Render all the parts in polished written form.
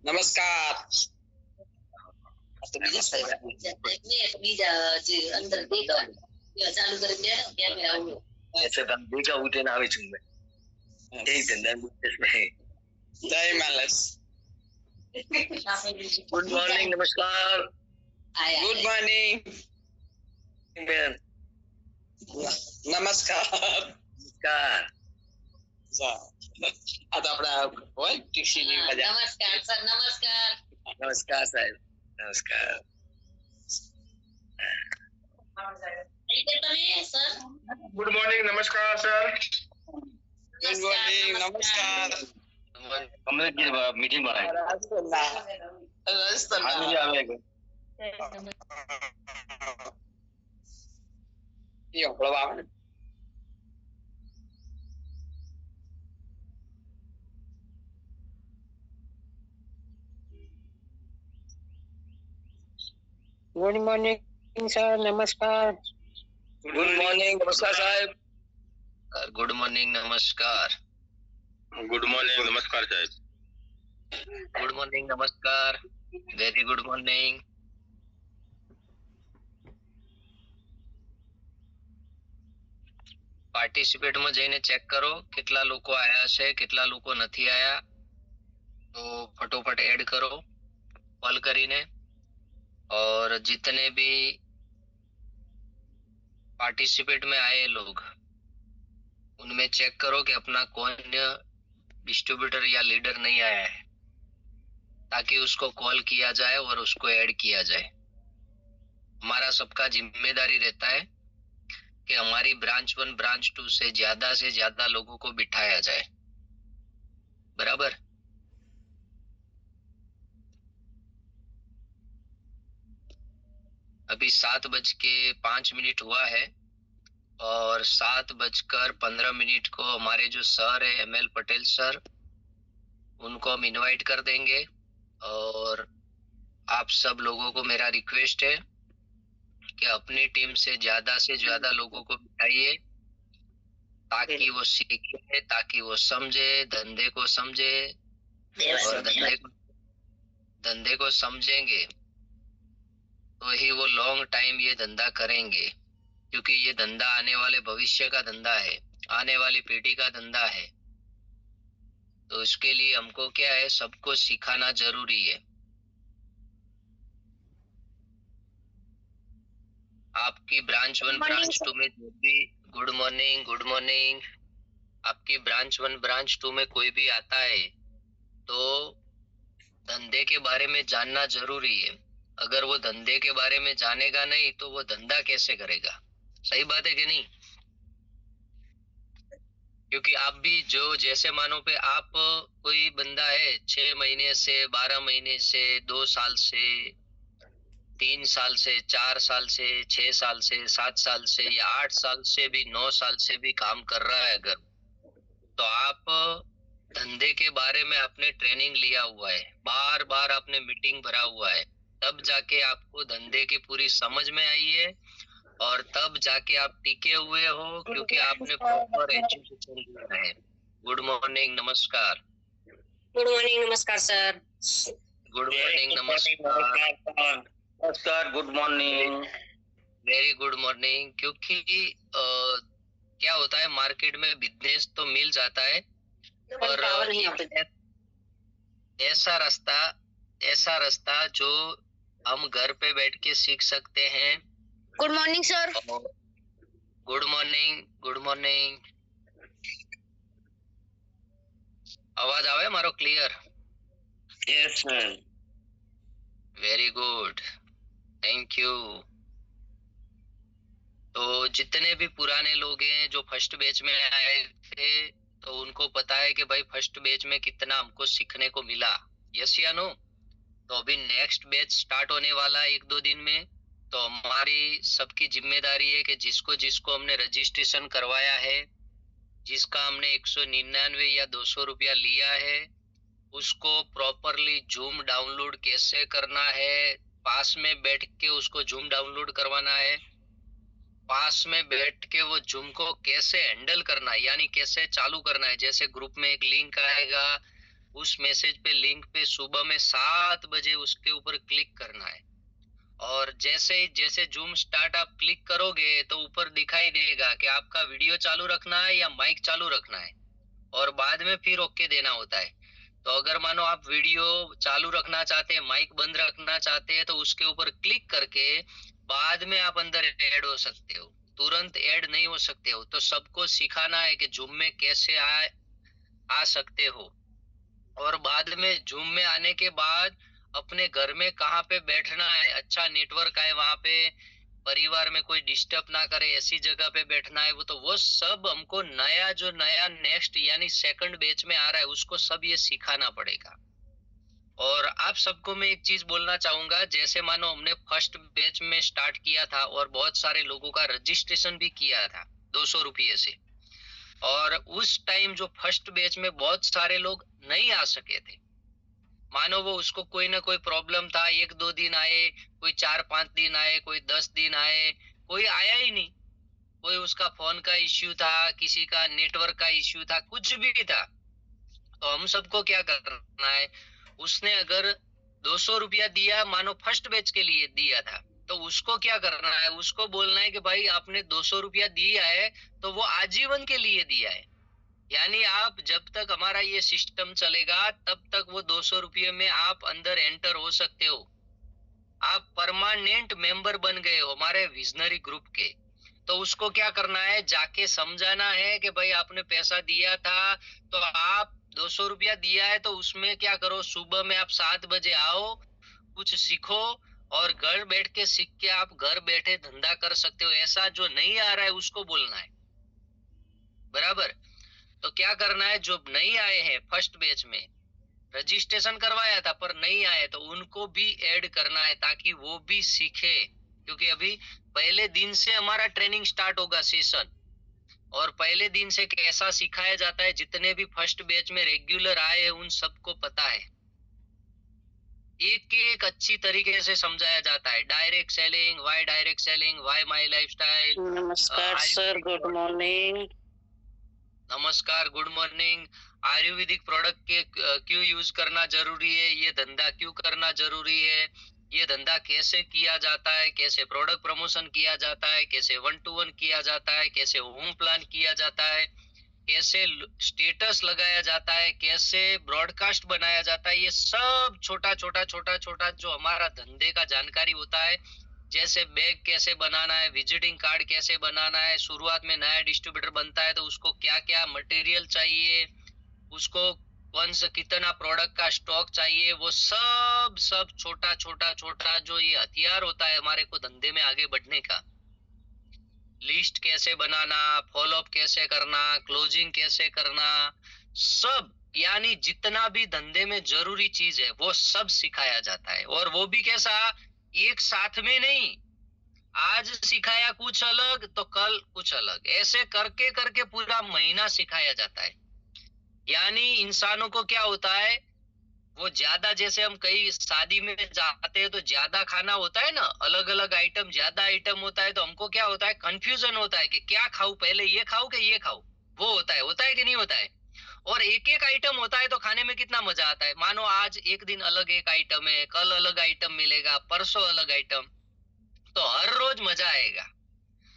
નમસ્કાર. ભેગા ઉઠીને આવી છું મેં. જય માલસ. Good morning. નમસ્કાર. ગુડ મોર્નિંગ બેન. નમસ્કાર. નમસ્કાર. આ તો આપડા હોય ટીસીની મજા. નમસ્કાર સર. નમસ્કાર. નમસ્કાર સાહેબ. નમસ્કાર. Good morning. નમસ્કાર સર. Good morning. નમસ્કાર. हमने मीटिंग बनाई રાજસ્થાન આવે. Good morning sir. नमस्कार. Good morning. नमस्कार साहब. Good morning. नमस्कार. Good morning. નમસ્કાર સાહેબ. Good morning. नमस्कार. Very good morning. પાર્ટિસિપેટ માં જઈને ચેક કરો કેટલા લોકો આયા છે, કેટલા લોકો નથી આયા. તો ફટોફટ એડ કરો कॉल કરીને. और जितने भी पार्टिसिपेट में आए लोग उनमें चेक करो कि अपना कौन डिस्ट्रीब्यूटर या लीडर नहीं आया है, ताकि उसको कॉल किया जाए और उसको ऐड किया जाए. हमारा सबका जिम्मेदारी रहता है कि हमारी ब्रांच 1 ब्रांच 2 से ज्यादा लोगों को बिठाया जाए. बराबर. अभी 7:05 हुआ है और 7:15 को हमारे जो सर है ML पटेल सर, उनको हम इनवाइट कर देंगे. और आप सब लोगों को मेरा रिक्वेस्ट है कि अपनी टीम से ज्यादा लोगों को बिठाइए, ताकि वो सीखे, ताकि वो समझे, धंधे को समझे. और धंधे को समझेंगे तो ही वो लॉन्ग टाइम ये धंधा करेंगे, क्योंकि ये धंधा आने वाले भविष्य का धंधा है, आने वाली पीढ़ी का धंधा है. तो इसके लिए हमको क्या है, सबको सिखाना जरूरी है. आपकी ब्रांच 1 ब्रांच 2 में जो भी गुड मॉर्निंग. आपकी ब्रांच 1 ब्रांच 2 में कोई भी आता है तो धंधे के बारे में जानना जरूरी है. अगर वो धंधे के बारे में जानेगा नहीं तो वो धंधा कैसे करेगा? सही बात है कि नहीं? क्योंकि आप भी जो जैसे मानो पे आप कोई बंदा है 6 महीने से, 12 महीने से, 2 साल से, 3 साल से, 4 साल से, 6 साल से, 7 साल से या 8 साल से भी, 9 साल से भी काम कर रहा है अगर, तो आप धंधे के बारे में आपने ट्रेनिंग लिया हुआ है, बार बार आपने मीटिंग भरा हुआ है, तब जाके आपको धंधे की पूरी समझ में आई है और तब जाके आप टिके हुए हो, क्योंकि आपने प्रॉपर एजुकेशन लिया है. Good morning. नमस्कार. Good morning. नमस्कार सर. Good morning. नमस्कार. નમસ્કાર. Good morning. Very good morning. क्योंकि क्या होता है, मार्केट में बिजनेस तो मिल जाता है और ऐसा रास्ता जो हम घर पे बैठ के सीख सकते हैं. Good morning sir. Good morning. Good morning. आवाज आवे मारो clear? Yes sir. Very good. Thank you. तो जितने भी पुराने लोग हैं जो फर्स्ट बैच में आए थे, तो उनको पता है कि भाई फर्स्ट बैच में कितना हमको सीखने को मिला. यस या नो? तो अभी नेक्स्ट बैच स्टार्ट होने वाला है 1-2 दिन में. तो हमारी सबकी जिम्मेदारी है कि जिसको हमने रजिस्ट्रेशन करवाया है, जिसका हमने 199 या 200 रुपया लिया है, उसको प्रॉपरली जूम डाउनलोड कैसे करना है, पास में बैठ के उसको जूम डाउनलोड करवाना है. पास में बैठ के वो जूम को कैसे हैंडल करना है, यानी कैसे चालू करना है। जैसे ग्रुप में एक लिंक आएगा, उस मैसेज पे लिंक पे सुबह में 7 बजे उसके ऊपर क्लिक करना है। और जैसे जूम स्टार्ट आप क्लिक करोगे तो ऊपर दिखाई देगा कि आपका वीडियो चालू रखना है या माइक चालू रखना है, और बाद में फिर ओके देना होता है। तो अगर मानो आप वीडियो चालू रखना चाहते हैं, माइक बंद रखना चाहते हैं, तो उसके ऊपर क्लिक करके बाद में आप अंदर ऐड हो सकते हो, तुरंत ऐड नहीं हो सकते हो। तो सबको सिखाना है कि जूम में कैसे आ सकते हो। और बाद में जूम में आने के बाद अपने घर में कहाँ पे बैठना है, अच्छा नेटवर्क आए वहां पे, परिवार में कोई डिस्टर्ब ना करे, ऐसी जगह पे बैठना है। वो सब हमको जो नया नेक्स्ट यानी सेकंड बैच में आ रहा है उसको सब ये सिखाना पड़ेगा। और आप सबको मैं एक चीज बोलना चाहूंगा, जैसे मानो हमने फर्स्ट बैच में स्टार्ट किया था और बहुत सारे लोगों का रजिस्ट्रेशन भी किया था 200 रुपये से, और उस टाइम जो फर्स्ट बैच में बहुत सारे लोग नहीं आ सके थे। मानो वो उसको कोई ना कोई प्रॉब्लम था, 1-2 दिन आए, कोई 4-5 दिन आए, कोई 10 दिन आए, कोई आया ही नहीं। कोई उसका फोन का इश्यू था, किसी का नेटवर्क का इश्यू था, कुछ भी था। तो हम सबको क्या करना है, उसने अगर 200 रुपया दिया, मानो फर्स्ट बैच के लिए दिया था, तो उसको क्या करना है, उसको बोलना है कि भाई आपने 200 रुपया दिया है तो वो आजीवन के लिए दिया है। यानी आप जब तक हमारा ये सिस्टम चलेगा तब तक वो 200 रुपये में आप अंदर एंटर हो सकते हो। आप परमानेंट मेंबर बन गए हो हमारे विजनरी ग्रुप के। तो उसको क्या करना है, जाके समझाना है कि भाई आपने पैसा दिया था, तो आप 200 रुपया दिया है, तो उसमें क्या करो, सुबह में आप 7 बजे आओ, कुछ सीखो, और घर बैठ के सीख के आप घर बैठे धंधा कर सकते हो। ऐसा जो नहीं आ रहा है उसको बोलना है, बराबर। तो क्या करना है, जो नहीं आए हैं फर्स्ट बैच में, रजिस्ट्रेशन करवाया था पर नहीं आए, तो उनको भी ऐड करना है ताकि वो भी सीखे। क्योंकि अभी पहले दिन से हमारा ट्रेनिंग स्टार्ट होगा सेशन, और पहले दिन से कैसा सिखाया जाता है, जितने भी फर्स्ट बैच में रेगुलर आए हैं उन सबको पता है। एक एक अच्छी तरीके से समझाया जाता है। Direct selling, why my lifestyle. नमस्कार सर, गुड मॉर्निंग। नमस्कार, गुड मॉर्निंग। आयुर्वेदिक प्रोडक्ट के क्यों यूज करना जरूरी है, ये धंधा क्यों करना जरूरी है, ये धंधा कैसे किया जाता है, कैसे प्रोडक्ट प्रमोशन किया जाता है, कैसे 1-to-1 किया जाता है, कैसे होम प्लान किया जाता है, कैसे स्टेटस लगाया जाता है, कैसे ब्रॉडकास्ट बनाया जाता है, ये सब छोटा छोटा जो हमारा धंधे का जानकारी होता है। जैसे बैग कैसे बनाना है, विजिटिंग कार्ड कैसे बनाना है, शुरुआत में नया डिस्ट्रीब्यूटर बनता है तो उसको क्या क्या मटेरियल चाहिए, उसको कौन सा कितना प्रोडक्ट का स्टॉक चाहिए, वो सब छोटा जो ये हथियार होता है हमारे को धंधे में आगे बढ़ने का। लिस्ट कैसे बनाना, फॉलोअप कैसे करना, क्लोजिंग कैसे करना, सब यानी जितना भी धंधे में जरूरी चीज है वो सब सिखाया जाता है। और वो भी कैसा, एक साथ में नहीं, आज सिखाया कुछ अलग तो कल कुछ अलग, ऐसे करके करके पूरा महीना सिखाया जाता है। यानी इंसानों को क्या होता है, वो ज्यादा, जैसे हम कई शादी में जाते हैं तो ज्यादा खाना होता है ना, अलग अलग आइटम, ज्यादा आइटम होता है, तो हमको क्या होता है, कंफ्यूजन होता है कि क्या खाऊं, पहले ये खाऊं कि ये खाऊं। वो होता है कि नहीं होता है। और एक एक आइटम होता है तो खाने में कितना मजा आता है। मानो आज एक दिन अलग एक आइटम है, कल अलग आइटम मिलेगा, परसों अलग आइटम, तो हर रोज मजा आएगा।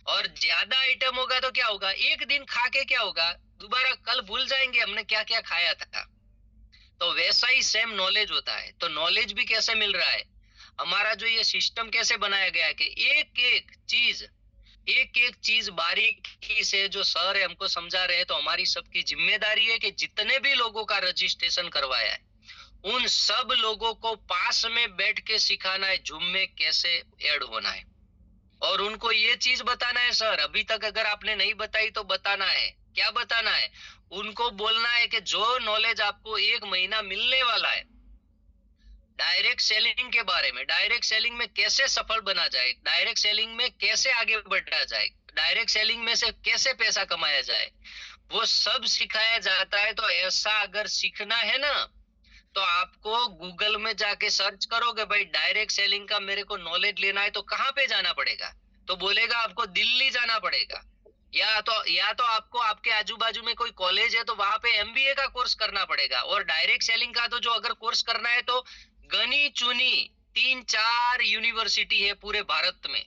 और ज्यादा आइटम होगा तो क्या होगा, एक दिन खा के क्या होगा, दोबारा कल भूल जाएंगे हमने क्या क्या खाया था। तो वैसा ही सेम नॉलेज होता है। तो नॉलेज भी कैसे मिल रहा है, हमारा जो ये सिस्टम कैसे बनाया गया है कि एक एक चीज बारीकी से जो सर है हमको समझा रहे हैं। तो हमारी सबकी जिम्मेदारी है कि जितने भी लोगों का रजिस्ट्रेशन करवाया है उन सब लोगों को पास में बैठ के सिखाना है जूम में कैसे ऐड होना है। और उनको ये चीज बताना है, सर अभी तक अगर आपने नहीं बताई तो बताना है। क्या बताना है, उनको बोलना है कि जो नॉलेज आपको 1 महीना मिलने वाला है डायरेक्ट सेलिंग के बारे में, डायरेक्ट सेलिंग में कैसे सफल बना जाए, डायरेक्ट सेलिंग में कैसे आगे बढ़ा जाए, डायरेक्ट सेलिंग में से कैसे पैसा कमाया जाए, वो सब सिखाया जाता है। तो ऐसा अगर सीखना है ना, तो आपको गूगल में जाके सर्च करोगे भाई डायरेक्ट सेलिंग का मेरे को नॉलेज लेना है, तो कहाँ पे जाना पड़ेगा, तो बोलेगा आपको दिल्ली जाना पड़ेगा, या तो आपको आपके आजू बाजू में कोई कॉलेज है तो वहां पे एमबीए का कोर्स करना पड़ेगा। और डायरेक्ट सेलिंग का तो जो अगर कोर्स करना है तो गनी चुनी 3-4 यूनिवर्सिटी है पूरे भारत में,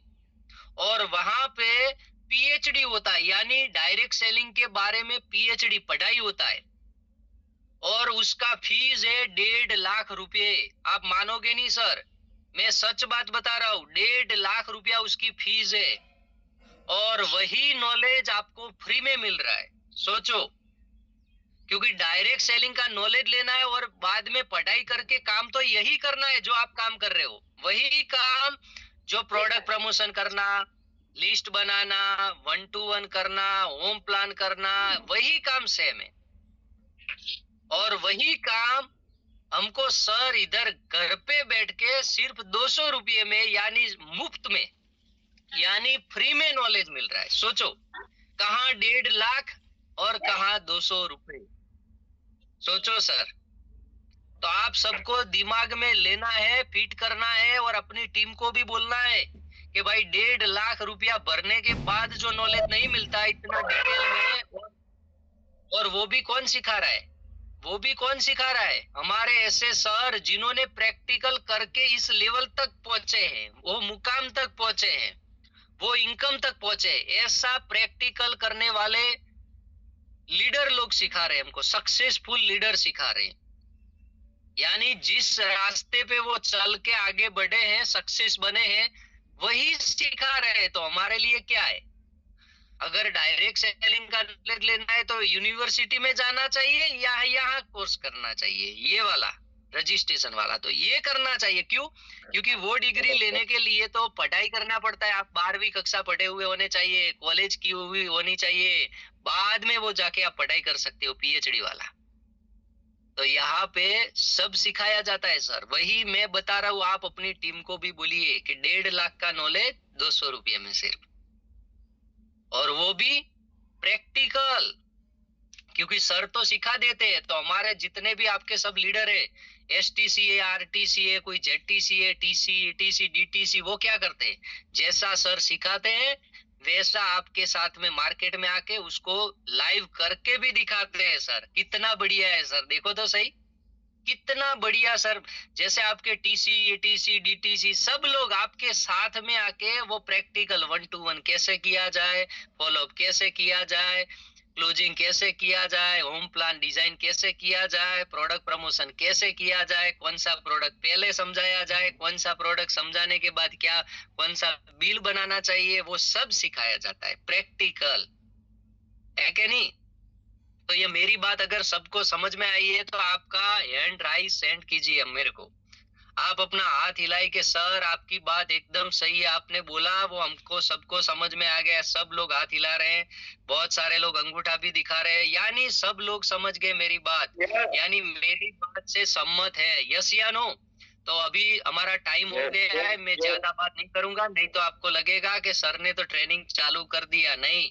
और वहां पे पीएचडी होता है, यानी डायरेक्ट सेलिंग के बारे में पीएचडी पढ़ाई होता है, और उसका फीस है 1.5 लाख रुपए। आप मानोगे नहीं सर, मैं सच बात बता रहा हूँ, 1.5 लाख रुपया उसकी फीस है, और वही नॉलेज आपको फ्री में मिल रहा है। सोचो, क्योंकि डायरेक्ट सेलिंग का नॉलेज लेना है और बाद में पढ़ाई करके काम तो यही करना है जो आप काम कर रहे हो, वही काम जो प्रोडक्ट प्रमोशन करना, लिस्ट बनाना, 1-to-1 करना, होम प्लान करना, वही काम सेम है। और वही काम हमको सर इधर घर पे बैठ के सिर्फ 200 रुपये में, यानी मुफ्त में, यानी फ्री में नॉलेज मिल रहा है। सोचो, कहाँ 1.5 लाख और कहाँ 200 रुपए। सोचो सर, तो आप सबको दिमाग में लेना है, फिट करना है, और अपनी टीम को भी बोलना है कि भाई 1.5 लाख रुपया भरने के बाद जो नॉलेज नहीं मिलता इतना डिटेल में, और वो भी कौन सिखा रहा है, वो भी कौन सिखा रहा है, हमारे ऐसे सर जिन्होंने प्रैक्टिकल करके इस लेवल तक पहुंचे हैं, वो मुकाम तक पहुंचे हैं, वो इनकम तक पहुंचे। ऐसा प्रैक्टिकल करने वाले लीडर लोग सिखा रहे हैं हमको, सक्सेसफुल लीडर सिखा रहे हैं, यानी जिस रास्ते पे वो चल के आगे बढ़े हैं, सक्सेस बने हैं, वही सिखा रहे हैं। तो हमारे लिए क्या है, अगर डायरेक्ट सेलिंग का नॉलेज लेना है तो यूनिवर्सिटी में जाना चाहिए या यहाँ कोर्स करना चाहिए, ये वाला रजिस्ट्रेशन वाला तो ये करना चाहिए। क्यों? क्योंकि वो डिग्री लेने के लिए तो पढ़ाई करना पड़ता है, आप 12वीं कक्षा पढ़े हुए होने चाहिए, कॉलेज की हुई होनी चाहिए, बाद में वो जाके आप पढ़ाई कर सकते हो पीएचडी वाला। तो यहाँ पे सब सिखाया जाता है सर, वही मैं बता रहा हूँ। आप अपनी टीम को भी बोलिए कि 1.5 लाख का नॉलेज 200 रुपये में सिर्फ, और वो भी प्रैक्टिकल, क्योंकि सर तो सिखा देते हैं। तो हमारे जितने भी आपके सब लीडर है, STCA, RTCA, कोई ZTCA, TC, ETC, DTC, वो क्या करते हैं, जैसा सर सिखाते हैं वैसा आपके साथ में मार्केट में आके उसको लाइव करके भी दिखाते हैं सर। कितना बढ़िया है सर, देखो तो सही, कितना बढ़िया सर। जैसे आपके TC, ETC, DTC सब लोग आपके साथ में आके वो प्रैक्टिकल 1-to-1 कैसे किया जाए, फॉलोअप कैसे किया जाए, क्लोजिंग कैसे किया जाए, होम प्लान डिजाइन कैसे किया जाए, प्रोडक्ट प्रमोशन कैसे किया जाए, कौन सा प्रोडक्ट पहले समझाया जाए, कौन सा प्रोडक्ट समझाने के बाद क्या, कौन सा बिल बनाना चाहिए, वो सब सिखाया जाता है, प्रैक्टिकल है कि नहीं। तो ये मेरी बात अगर सबको समझ में आई है तो आपका हैंड राइज सेंड कीजिए मेरे को, आप अपना हाथ हिलाई के सर आपकी बात एकदम सही है, आपने बोला वो हमको सबको समझ में आ गया। सब लोग हाथ हिला रहे हैं, बहुत सारे लोग अंगूठा भी दिखा रहे हैं, यानी सब लोग समझ गए मेरी बात, यानी मेरी बात से सम्मत है, यस या नो। तो अभी हमारा टाइम हो गया है, मैं ज्यादा बात नहीं करूंगा, नहीं तो आपको लगेगा कि सर ने तो ट्रेनिंग चालू कर दिया। नहीं,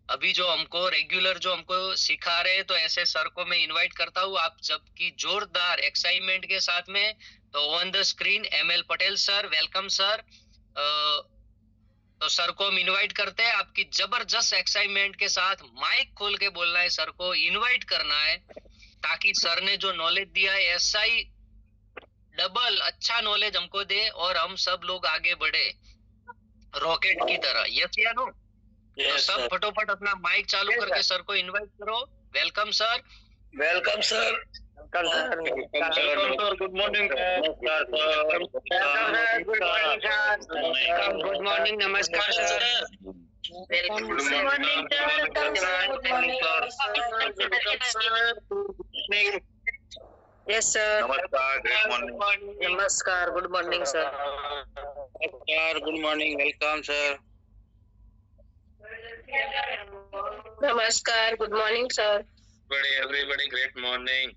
अभी जो हमको रेगुलर जो हमको सिखा रहे हैं, तो ऐसे सर को मैं इनवाइट करता हूँ, आप सबकी जोरदार एक्साइटमेंट के साथ में। तो on the screen ML Patel sir, welcome sir. तो सर को हम इनवाइट करते हैं, आपकी जबरदस्त एक्साइटमेंट के साथ माइक खोल के बोलना है, सर को इनवाइट करना है, ताकि सर ने जो नॉलेज दिया है ऐसा ही डबल अच्छा नॉलेज हमको दे और हम सब लोग आगे बढ़े रॉकेट की तरह, यस या नो। तो सब फटोफट अपना माइक चालू करके सर को इनवाइट करो। Welcome sir. Welcome sir. Good morning good morning, नमस्कार सर। यस सर, नमस्कार, गुड मॉर्निंग। नमस्कार, गुड मॉर्निंग सर। नमस्कार, गुड मॉर्निंग, वेलकम सर। नमस्कार, good morning sir. Everybody, great morning.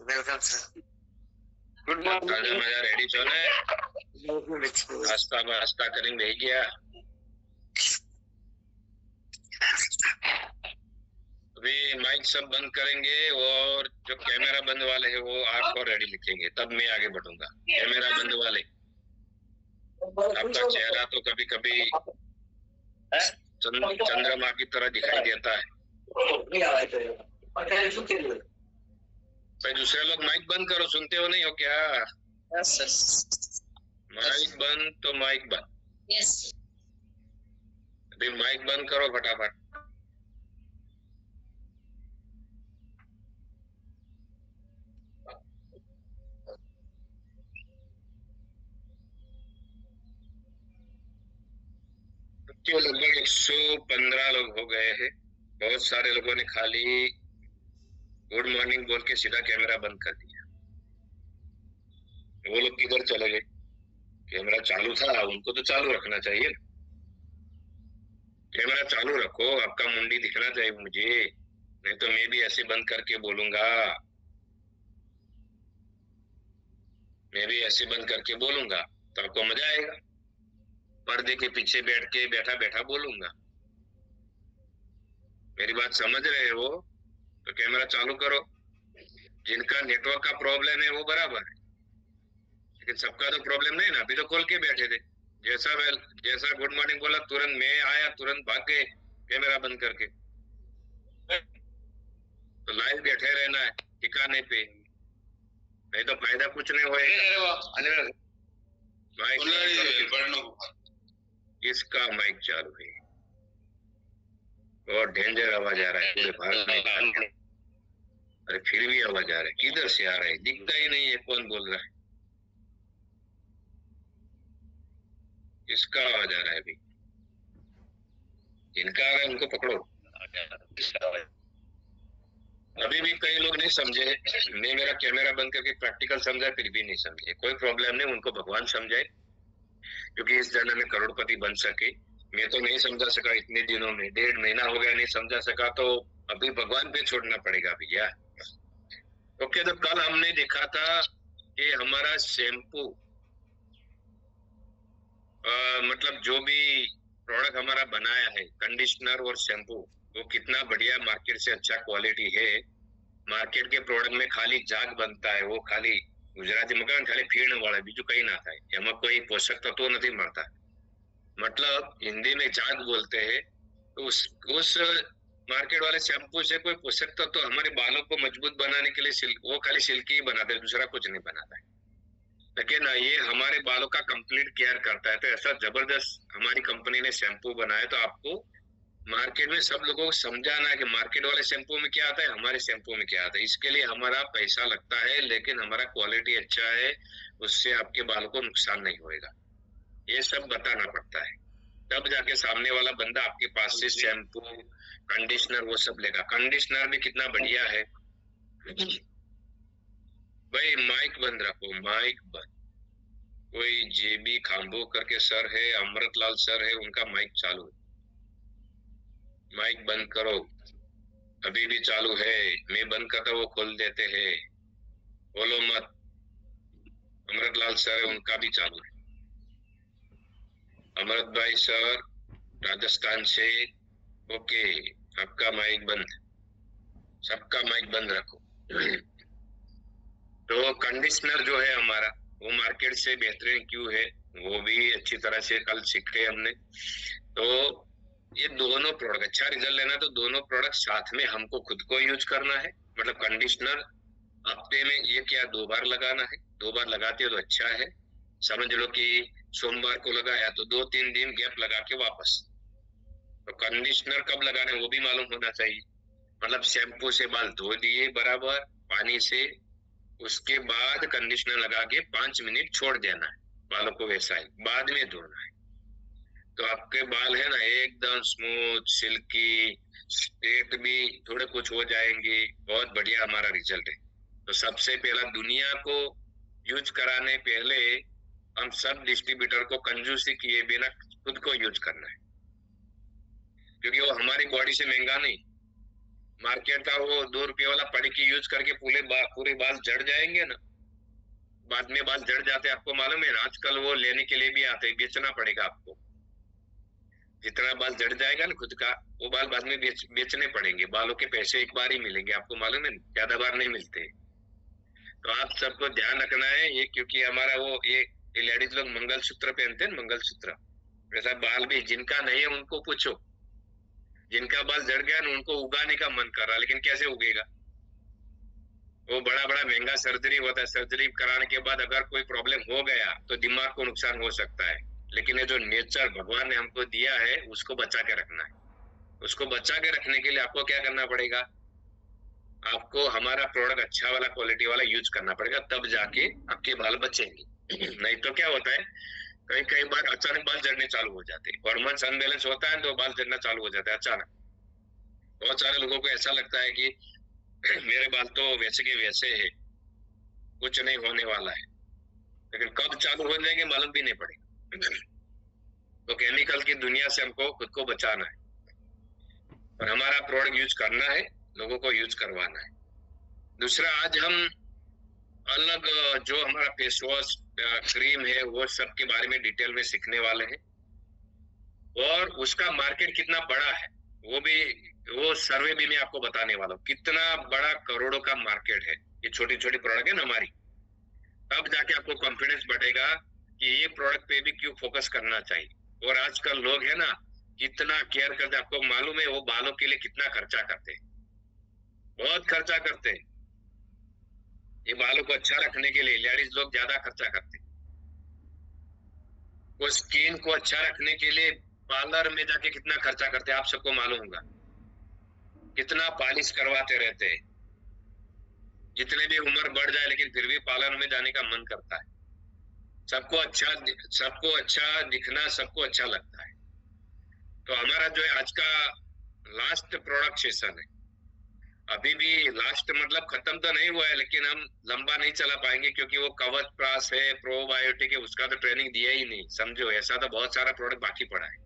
Welcome sir. Good morning. Ready છો ને? नाश्ता करेंगे क्या? अभी माइक सब बंद करेंगे और जो कैमरा बंद वाले हैं वो आपको रेडी लिखेंगे, तब मैं आगे बढ़ूंगा। कैमरा बंद वाले आपका चेहरा तो कभी कभी चंद्रमा की तरह दिखाई देता है। भाई दूसरे लोग माइक बंद करो, सुनते हो नहीं हो क्या? Yes sir. माइक बंद तो माइक बंद। यस। अभी माइक बंद करो फटाफट। तो लगभग 115 लोग हो गए हैं। बहुत सारे लोगों ने खाली गुड मॉर्निंग बोल के सीधा कैमरा बंद कर दिया। वो लोग किधर चले गए? कैमरा चालू था, उनको तो चालू रखना चाहिए। कैमरा चालू रखो, आपका मुंडी दिखना चाहिए मुझे, नहीं तो मैं भी ऐसे बंद करके बोलूंगा। मैं भी ऐसे बंद करके बोलूंगा तो आपको मजा आएगा। पर्दे के पीछे बैठ के बैठा बैठा बोलूंगा। मेरी बात समझ रहे हो? तो कैमरा चालू करो। जिनका नेटवर्क का प्रॉब्लम है वो बराबर है, लेकिन सबका तो प्रॉब्लम नहीं ना। अभी तो खोल के बैठे थे। जैसा गुड मॉर्निंग बोला तुरंत मैं आया, तुरंत भाग गए कैमरा बंद करके। तो लाइव बैठे रहना है ठिकाने पे, नहीं तो फायदा कुछ नहीं होएगा। इसका माइक चालू है और डेंजर आवाज आ रहा है पूरे भारत में। अरे फिर भी आवाज आ रहा है, किधर से आ रहा है? दिखता ही नहीं है कौन बोल रहा है। किसका आवाज आ रहा है? अभी जिनका आ रहा है उनको पकड़ो। अभी भी कई लोग नहीं समझे। मैं मेरा कैमरा बंद करके प्रैक्टिकल समझा, फिर भी नहीं समझे। कोई प्रॉब्लम नहीं, उनको भगवान समझाए, क्योंकि इस जन्म में करोड़पति बन सके। मैं तो नहीं समझा सका इतने दिनों में, 1.5 महीना हो गया नहीं समझा सका, तो अभी भगवान पे छोड़ना पड़ेगा भैया। ओके, तो कल हमने देखा था कि हमारा शैम्पू, मतलब जो भी प्रोडक्ट हमारा बनाया है, कंडीशनर और शैम्पू, वो कितना बढ़िया मार्केट से अच्छा क्वालिटी है। मार्केट के प्रोडक्ट में खाली जाग बनता है, वो खाली गुजराती मकान खाली फीण वाला, बीजू कहीं ना था। एમાં कोई पोषक तत्व नहीं મળતા। मतलब हिंदी में जाग बोलते हैं। तो उस मार्केट वाले शैम्पू से कोई पोषक तत्व हमारे बालों को मजबूत बनाने के लिए वो खाली सिल्की ही बनाते हैं, दूसरा कुछ नहीं बनाता है। लेकिन ये हमारे बालों का कंप्लीट केयर करता है। तो ऐसा जबरदस्त हमारी कंपनी ने शैम्पू बनाया। तो आपको मार्केट में सब लोगों को समझाना है कि मार्केट वाले शैम्पू में क्या आता है, हमारे शैम्पू में क्या आता है। इसके लिए हमारा पैसा लगता है, लेकिन हमारा क्वालिटी अच्छा है, उससे आपके बालों को नुकसान नहीं होएगा। ये सब बताना पड़ता है, तब जाके सामने वाला बंदा आपके पास से शैम्पू, कंडीशनर वो सब लेगा। कंडीशनर भी कितना बढ़िया है भाई। माइक बंद रखो, माइक बंद। कोई जेबी खांबो करके सर है, अमृतलाल सर है, उनका माइक चालू है। माइक बंद करो। अभी भी चालू है, मैं बंद करता वो खोल देते हैं, बोलो मत। अमृतलाल सर है, उनका भी चालू है। अमृत भाई सर राजस्थान से, ओके, आपका माइक बंद। सबका माइक बंद रखो। तो कंडीशनर जो है हमारा, वो मार्केट से बेहतरीन क्यों है, वो भी अच्छी तरह से कल सीखे हमने। तो ये दोनों प्रोडक्ट अच्छा रिजल्ट लेना, तो दोनों प्रोडक्ट साथ में हमको खुद को यूज करना है। मतलब कंडीशनर हफ्ते में ये क्या 2 बार लगाना है। 2 बार लगाते हो तो अच्छा है। समझ लो कि सोमवार को लगाया तो 2-3 दिन गैप लगा के वापस। तो कंडीशनर कब लगाना है वो भी मालूम होना चाहिए। मतलब शैम्पू से बाल धो दिए बराबर पानी से, उसके बाद कंडीशनर लगा के 5 मिनट छोड़ देना है, बालों को वैसा ही बाद में धोना है। तो आपके बाल है ना एकदम स्मूथ, सिल्की, स्ट्रेट भी थोड़े कुछ हो जाएंगे। बहुत बढ़िया हमारा रिजल्ट है। तो सबसे पहला दुनिया को यूज कराने पहले हम सब डिस्ट्रीब्यूटर को कंजूसी किए बिना खुद को यूज करना है, क्योंकि वो हमारी बॉडी से महंगा नहीं। मार्केट का वो 2 रुपये वाला पड़ी की यूज करके पूरे बाल झड़ जाएंगे ना, बाद में बाल झड़ जाते। आपको मालूम है आजकल वो लेने के लिए भी आते हैं, बेचना पड़ेगा आपको। जितना बाल झड़ जाएगा ना खुद का, वो बाल बाद में बेचने पड़ेंगे। बालों के पैसे एक बार ही मिलेंगे, आपको मालूम है, ज्यादा बार नहीं मिलते। तो आप सबको ध्यान रखना है ये, क्योंकि हमारा वो ये ये लेडीज लोग मंगलसूत्र पहनते हैं, मंगलसूत्र, वैसा बाल भी जिनका नहीं है उनको पूछो, जिनका बाल झड़ गया ना उनको उगाने का मन कर रहा, लेकिन कैसे उगेगा? वो बड़ा बड़ा महंगा सर्जरी होता है, सर्जरी कराने के बाद अगर कोई प्रॉब्लम हो गया तो दिमाग को नुकसान हो सकता है, लेकिन ये जो नेचर भगवान ने हमको दिया है उसको बचा के रखना है। उसको बचा के रखने के लिए आपको क्या करना पड़ेगा? आपको हमारा प्रोडक्ट अच्छा वाला क्वालिटी वाला यूज करना पड़ेगा, तब जाके आपके बाल बचेंगे। नहीं तो क्या होता है, कई बार अचानक बाल झड़ने चालू हो जाते हैं, हार्मोन्स अनबैलेंस होता है तो बाल झड़ना चालू हो जाता है अचानक। बहुत सारे लोगों को ऐसा लगता है कि मेरे बाल तो वैसे के वैसे है, कुछ नहीं होने वाला है, लेकिन कब चालू हो जाएंगे मालूम भी नहीं पड़ेगा। तो केमिकल की दुनिया से हमको खुद को बचाना है और हमारा प्रोडक्ट यूज करना है, लोगों को यूज करवाना है। दूसरा, आज हम अलग जो हमारा फेस वॉश क्रीम है वो सब के बारे में डिटेल में सीखने वाले हैं, और उसका मार्केट कितना बड़ा है वो सर्वे भी मैं आपको बताने वाला हूँ। कितना बड़ा करोड़ों का मार्केट है, ये छोटी छोटी प्रोडक्ट है ना हमारी, तब जाके आपको कॉन्फिडेंस बढ़ेगा कि ये प्रोडक्ट पे भी क्यों फोकस करना चाहिए। और आजकल लोग है ना कितना केयर करते, आपको मालूम है वो बालों के लिए कितना खर्चा करते हैं, बहुत खर्चा करते हैं। ये बालों को अच्छा रखने के लिए लेडीज लोग ज्यादा खर्चा करते हैं। वो स्किन को अच्छा रखने के लिए पार्लर में जाके कितना खर्चा करते हैं आप सबको मालूम होगा, कितना पॉलिश करवाते रहते हैं। जितने भी उम्र बढ़ जाए लेकिन फिर भी पार्लर में जाने का मन करता है। सबको अच्छा दिखना, सबको अच्छा लगता है। तो हमारा जो है आज का लास्ट प्रोडक्ट सेशन है, अभी भी लास्ट मतलब खत्म तो नहीं हुआ है, लेकिन हम लंबा नहीं चला पाएंगे क्योंकि वो कवच प्रास है, प्रोबायोटिक है, उसका तो ट्रेनिंग दिया ही नहीं, समझो। ऐसा तो बहुत सारा प्रोडक्ट बाकी पड़ा है,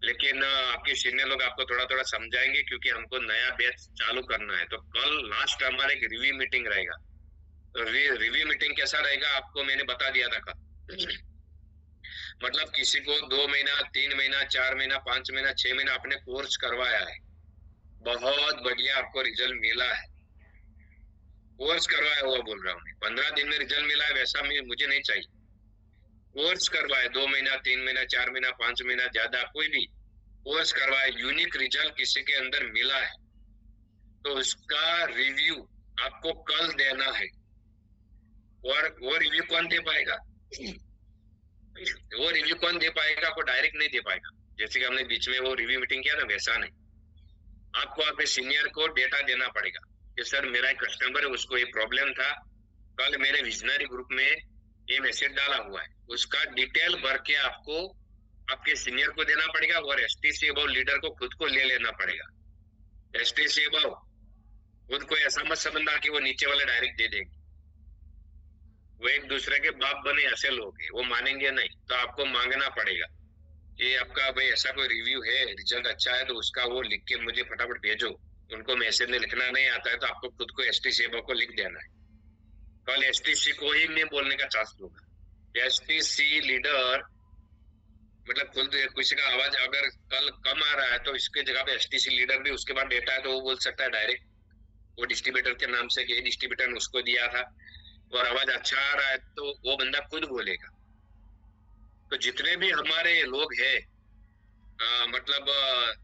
लेकिन आपके सीनियर लोग आपको थोड़ा थोड़ा समझाएंगे क्योंकि हमको नया बैच चालू करना है। तो कल लास्ट हमारे एक रिव्यू मीटिंग रहेगा। तो रिव्यू मीटिंग कैसा रहेगा आपको मैंने बता दिया था कल। मतलब किसी को 2 महीना, 3 महीना, 4 महीना, 5 महीना, 6 महीना अपने कोर्स करवाया है, बहुत बढ़िया आपको रिजल्ट मिला है। कोर्स करवाया हुआ बोल रहा हूँ, 15 दिन में रिजल्ट मिला है वैसा मुझे नहीं चाहिए। कोर्स करवाए 2 महीना, 3 महीना, 4 महीना, 5 महीना, ज्यादा कोई भी कोर्स करवाए, यूनिक रिजल्ट किसी के अंदर मिला है तो उसका रिव्यू आपको कल देना है। और वो रिव्यू कौन दे पाएगा? वो रिव्यू कौन दे पाएगा? आपको डायरेक्ट नहीं दे पाएगा, जैसे कि हमने बीच में वो रिव्यू मीटिंग किया ना, वैसा नहीं। आपको अपने सीनियर को डेटा देना पड़ेगा कि सर मेरा एक कस्टमर है, उसको ये प्रॉब्लम था, कल मेरे विजनरी ग्रुप में ये मैसेज डाला हुआ है, उसका डिटेल भर के आपको आपके सीनियर को देना पड़ेगा। और एसटीसी अबव लीडर को खुद को ले लेना पड़ेगा। एसटीसी अबव खुद को ऐसा मत समझना कि वो नीचे वाले डायरेक्ट दे देंगे, वो एक दूसरे के बाप बने ऐसे लोग हैं, वो मानेंगे नहीं। तो आपको मांगना पड़ेगा कि आपका भाई ऐसा कोई रिव्यू है, रिजल्ट अच्छा है तो उसका वो लिख के मुझे फटाफट भेजो। उनको मैसेज में लिखना नहीं आता है तो आपको खुद को एसटीसी अबव को लिख देना है। कल एसटीसी को ही मैं बोलने का चांस दूंगा। एसटीसी लीडर मतलब खुद किसी का आवाज अगर कल कम आ रहा है तो इसके जगह पे एसटीसी लीडर भी उसके बाद डेटा है तो वो बोल सकता है डायरेक्ट, वो डिस्ट्रीब्यूटर के नाम से कि डिस्ट्रीब्यूटर ने उसको दिया था, और आवाज अच्छा आ रहा है तो वो बंदा खुद बोलेगा। तो जितने भी हमारे लोग हैं मतलब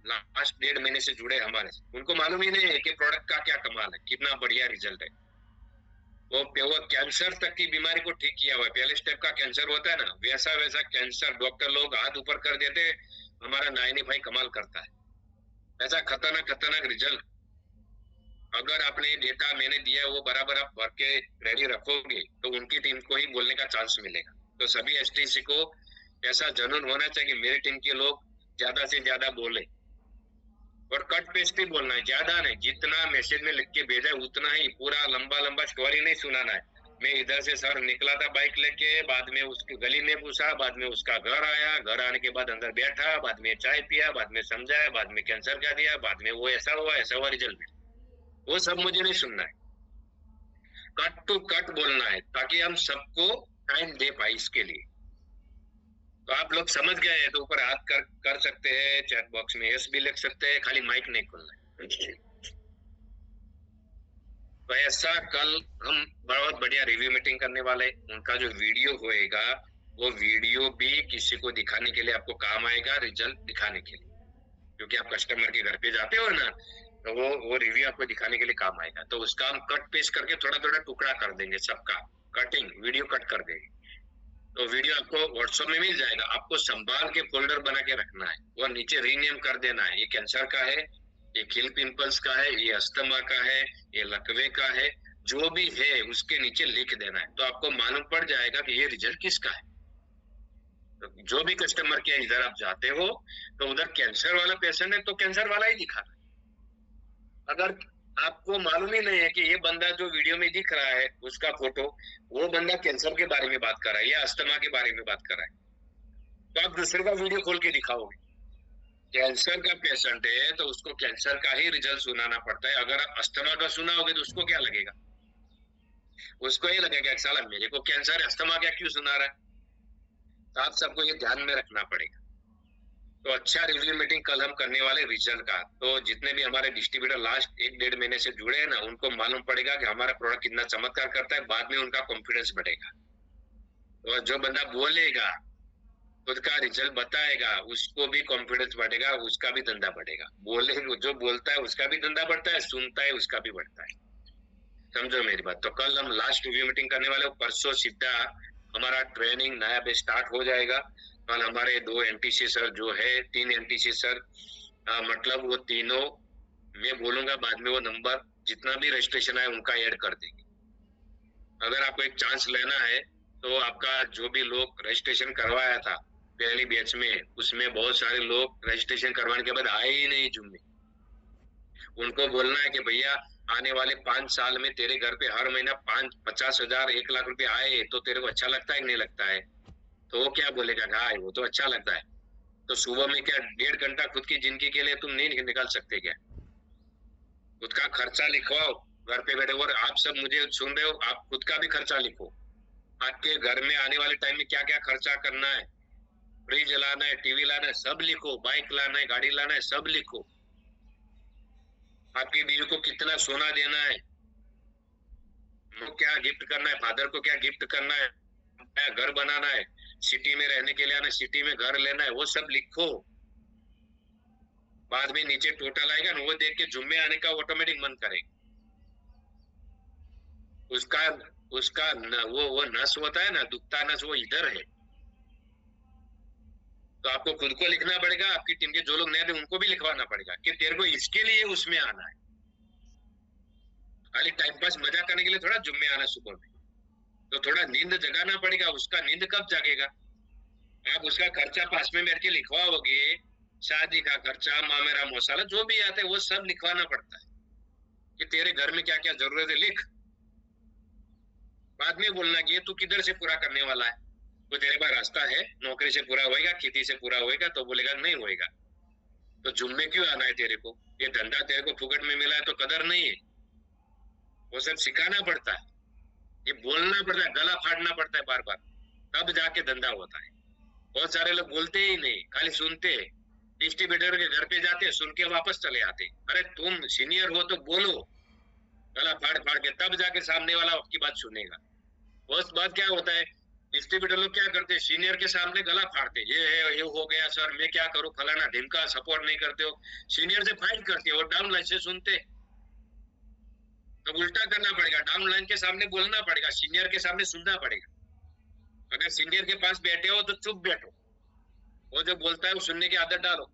लास्ट 1.5 महीने से जुड़े हमारे, उनको मालूम ही नहीं है कि प्रोडक्ट का क्या कमाल है, कितना बढ़िया रिजल्ट है। वो कैंसर तक की बीमारी को ठीक किया हुआ है। पहले स्टेप का कैंसर होता है ना, वैसा वैसा कैंसर डॉक्टर लोग हाथ ऊपर कर देते, हमारा नायनी भाई कमाल करता है। ऐसा खतरनाक रिजल्ट। अगर आपने डेटा मैंने दिया वो बराबर आप भर के रेडी रखोगे तो उनकी टीम को ही बोलने का चांस मिलेगा। तो सभी एसटीसी को ऐसा जनून होना चाहिए कि मेरी टीम के लोग ज्यादा से ज्यादा बोले, और कट पेस्ट ही बोलना है, ज्यादा नहीं। जितना मैसेज में लिख के भेजा उतना ही, पूरा लंबा स्टोरी नहीं सुनाना है। मैं इधर से सर निकला था बाइक लेके, बाद में उसकी गली में घुसा, बाद में उसका घर आया, घर आने के बाद अंदर बैठा, बाद में चाय पिया, बाद में समझाया, बाद में कैंसर का दिया, बाद में वो ऐसा हुआ रिजल्ट मिला, वो सब मुझे नहीं सुनना है। कट टू कट बोलना है ताकि हम सबको टाइम दे पाए इसके लिए। तो आप लोग समझ गए हैं तो ऊपर हाथ कर सकते हैं, चैट बॉक्स में यस भी लिख सकते हैं, खाली माइक नहीं खोलना है। तो ऐसा कल हम बहुत बढ़िया रिव्यू मीटिंग करने वाले। उनका जो वीडियो होएगा वो वीडियो भी किसी को दिखाने के लिए आपको काम आएगा, रिजल्ट दिखाने के लिए, क्योंकि आप कस्टमर के घर पे जाते हो ना, तो वो रिव्यू आपको दिखाने के लिए काम आएगा। तो उसका हम कट पेस्ट करके थोड़ा थोड़ा टुकड़ा कर देंगे, सबका कटिंग वीडियो कट कर देंगे। तो वीडियो आपको व्हाट्सएप में मिल जाएगा। आपको संभाल के फोल्डर बना के रखना है, वो नीचे रीनेम कर देना है। ये कैंसर का है, ये किल पिंपल्स का है, ये अस्थमा का है, ये लकवे का है, जो भी है उसके नीचे लिख देना है। तो आपको मालूम पड़ जाएगा कि ये रिजल्ट किसका है। तो जो भी कस्टमर के इधर आप जाते हो तो उधर कैंसर वाला पेशेंट है तो कैंसर वाला ही दिखाना। अगर आपको मालूम ही नहीं है कि ये बंदा जो वीडियो में दिख रहा है उसका फोटो, वो बंदा कैंसर के बारे में बात कर रहा है या अस्थमा के बारे में बात कर रहा है, तो आप दूसरे का वीडियो खोल के दिखाओगे। कैंसर का पेशेंट है तो उसको कैंसर का ही रिजल्ट सुनाना पड़ता है। अगर आप अस्थमा का सुनाओगे तो उसको क्या लगेगा? उसको ये लगेगा कि साला मेरे को कैंसर है, अस्थमा क्या क्यों सुना रहा है। तो आप सबको ये ध्यान में रखना पड़ेगा। तो अच्छा रिव्यू मीटिंग कल हम करने वाले रिजल्ट का। तो जितने भी हमारे डिस्ट्रीब्यूटर लास्ट 1-1.5 महीने से जुड़े हैं ना, उनको मालूम पड़ेगा कि हमारा प्रोडक्ट कितना चमत्कार करता है। बाद में उनका कॉन्फिडेंस बढ़ेगा। तो जो बंदा बोलेगा, खुद का रिजल्ट बताएगा, उसको भी कॉन्फिडेंस बढ़ेगा, उसका भी धंधा बढ़ेगा। बोले जो बोलता है उसका भी धंधा बढ़ता है, सुनता है उसका भी बढ़ता है। समझो मेरी बात। तो कल हम लास्ट रिव्यू मीटिंग करने वाले। परसों सीधा हमारा ट्रेनिंग नया बैच स्टार्ट हो जाएगा। कल हमारे 2 एनटीसी सर जो है, 3 एनटीसी सर, मतलब वो तीनों मैं बोलूंगा, बाद में वो नंबर जितना भी रजिस्ट्रेशन है उनका ऐड कर देंगे। अगर आपको एक चांस लेना है तो आपका जो भी लोग रजिस्ट्रेशन करवाया था पहली बैच में, उसमें बहुत सारे लोग रजिस्ट्रेशन करवाने के बाद आए ही नहीं जुम्मे। उनको बोलना है कि भैया आने वाले 5 साल में तेरे घर पे हर महीना 50,000 1 लाख रुपए आए तो तेरे को अच्छा लगता है कि नहीं लगता है? तो वो क्या बोलेगा, हाँ वो तो अच्छा लगता है। तो सुबह में क्या 1.5 घंटा खुद की जिंदगी के लिए तुम नहीं निकाल सकते क्या? खुद का खर्चा लिखवाओ घर पे बैठे। और आप सब मुझे सुन रहे हो, आप खुद का भी खर्चा लिखो। आपके घर में आने वाले टाइम में क्या क्या खर्चा करना है, फ्रिज लाना है, टीवी लाना है, सब लिखो। बाइक लाना है, गाड़ी लाना है, सब लिखो। आपकी बीवी को कितना सोना देना है, वो क्या गिफ्ट करना है, फादर को क्या गिफ्ट करना है, क्या घर बनाना है, सिटी में रहने के लिए आना, सिटी में घर लेना है, वो सब लिखो। बाद में नीचे टोटल आएगा ना, वो देख के जुम्मे आने का ऑटोमेटिक मन करेगा। उसका वो नस होता है ना, दुखता नस, वो इधर है। तो आपको खुद को लिखना पड़ेगा, आपकी टीम के जो लोग नए थे उनको भी लिखवाना पड़ेगा कि तेरे को इसके लिए उसमें आना है। खाली टाइम पास मजा करने के लिए थोड़ा जुम्मे आना सुबह में। तो थोड़ा नींद जगाना पड़ेगा। उसका नींद कब जागेगा? आप उसका खर्चा पास में बैठ के लिखवाओगे, शादी का खर्चा, मामेरा मौसाला जो भी आता है वो सब लिखवाना पड़ता है कि तेरे घर में क्या क्या जरूरत है, लिख। बाद में बोलना कि ये तू किधर से पूरा करने वाला है। तो तेरे पास रास्ता है, नौकरी से पूरा होएगा, खेती से पूरा होएगा, तो बोलेगा नहीं होएगा। तो जुम्मे क्यों आना है तेरे को? ये धंधा तेरे को फुकट में मिला है तो कदर नहीं है। वो सब सिखाना पड़ता है, ये बोलना पड़ता है, गला फाड़ना पड़ता है बार बार, तब जाके धंधा होता है। बहुत सारे लोग बोलते ही नहीं, खाली सुनते। डिस्ट्रीब्यूटर के घर पे जाते, सुन के वापस चले आते। अरे तुम सीनियर हो तो बोलो, गला फाड़ फाड़ के, तब जाके सामने वाला आपकी बात सुनेगा। उस बात क्या होता है, डिस्ट्रीब्यूटर लोग क्या करते हैं, सीनियर के सामने गला फाड़ते, ये है, ये हो गया सर, मैं क्या करूं, फलाना ढिमका, सपोर्ट नहीं करते हो। सीनियर से फाइट करते हो और डाउन लाइन से सुनते। तो उल्टा करना पड़ेगा, डाउन लाइन के सामने बोलना पड़ेगा, सीनियर के सामने सुनना पड़ेगा। अगर सीनियर के पास बैठे हो तो चुप बैठो, वो जो बोलता है वो सुनने की आदत डालो,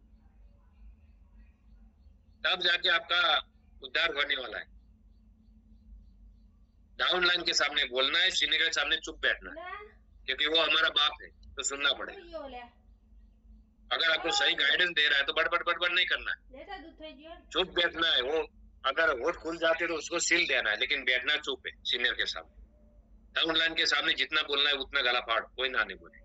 तब जाके आपका उद्धार होने वाला है। डाउन लाइन के सामने बोलना है, सीनियर के सामने चुप बैठना है, क्योंकि वो हमारा बाप है तो सुनना पड़ेगा। अगर आपको सही गाइडेंस दे रहा है तो बड़बड़ नहीं करना है, चुप बैठना है। वो अगर वोट खुल जाते तो उसको सील देना है, लेकिन बैठना चुप है सीनियर के सामने। डाउन लाइन के सामने जितना बोलना है उतना गला फाड़, कोई ना नहीं बोले।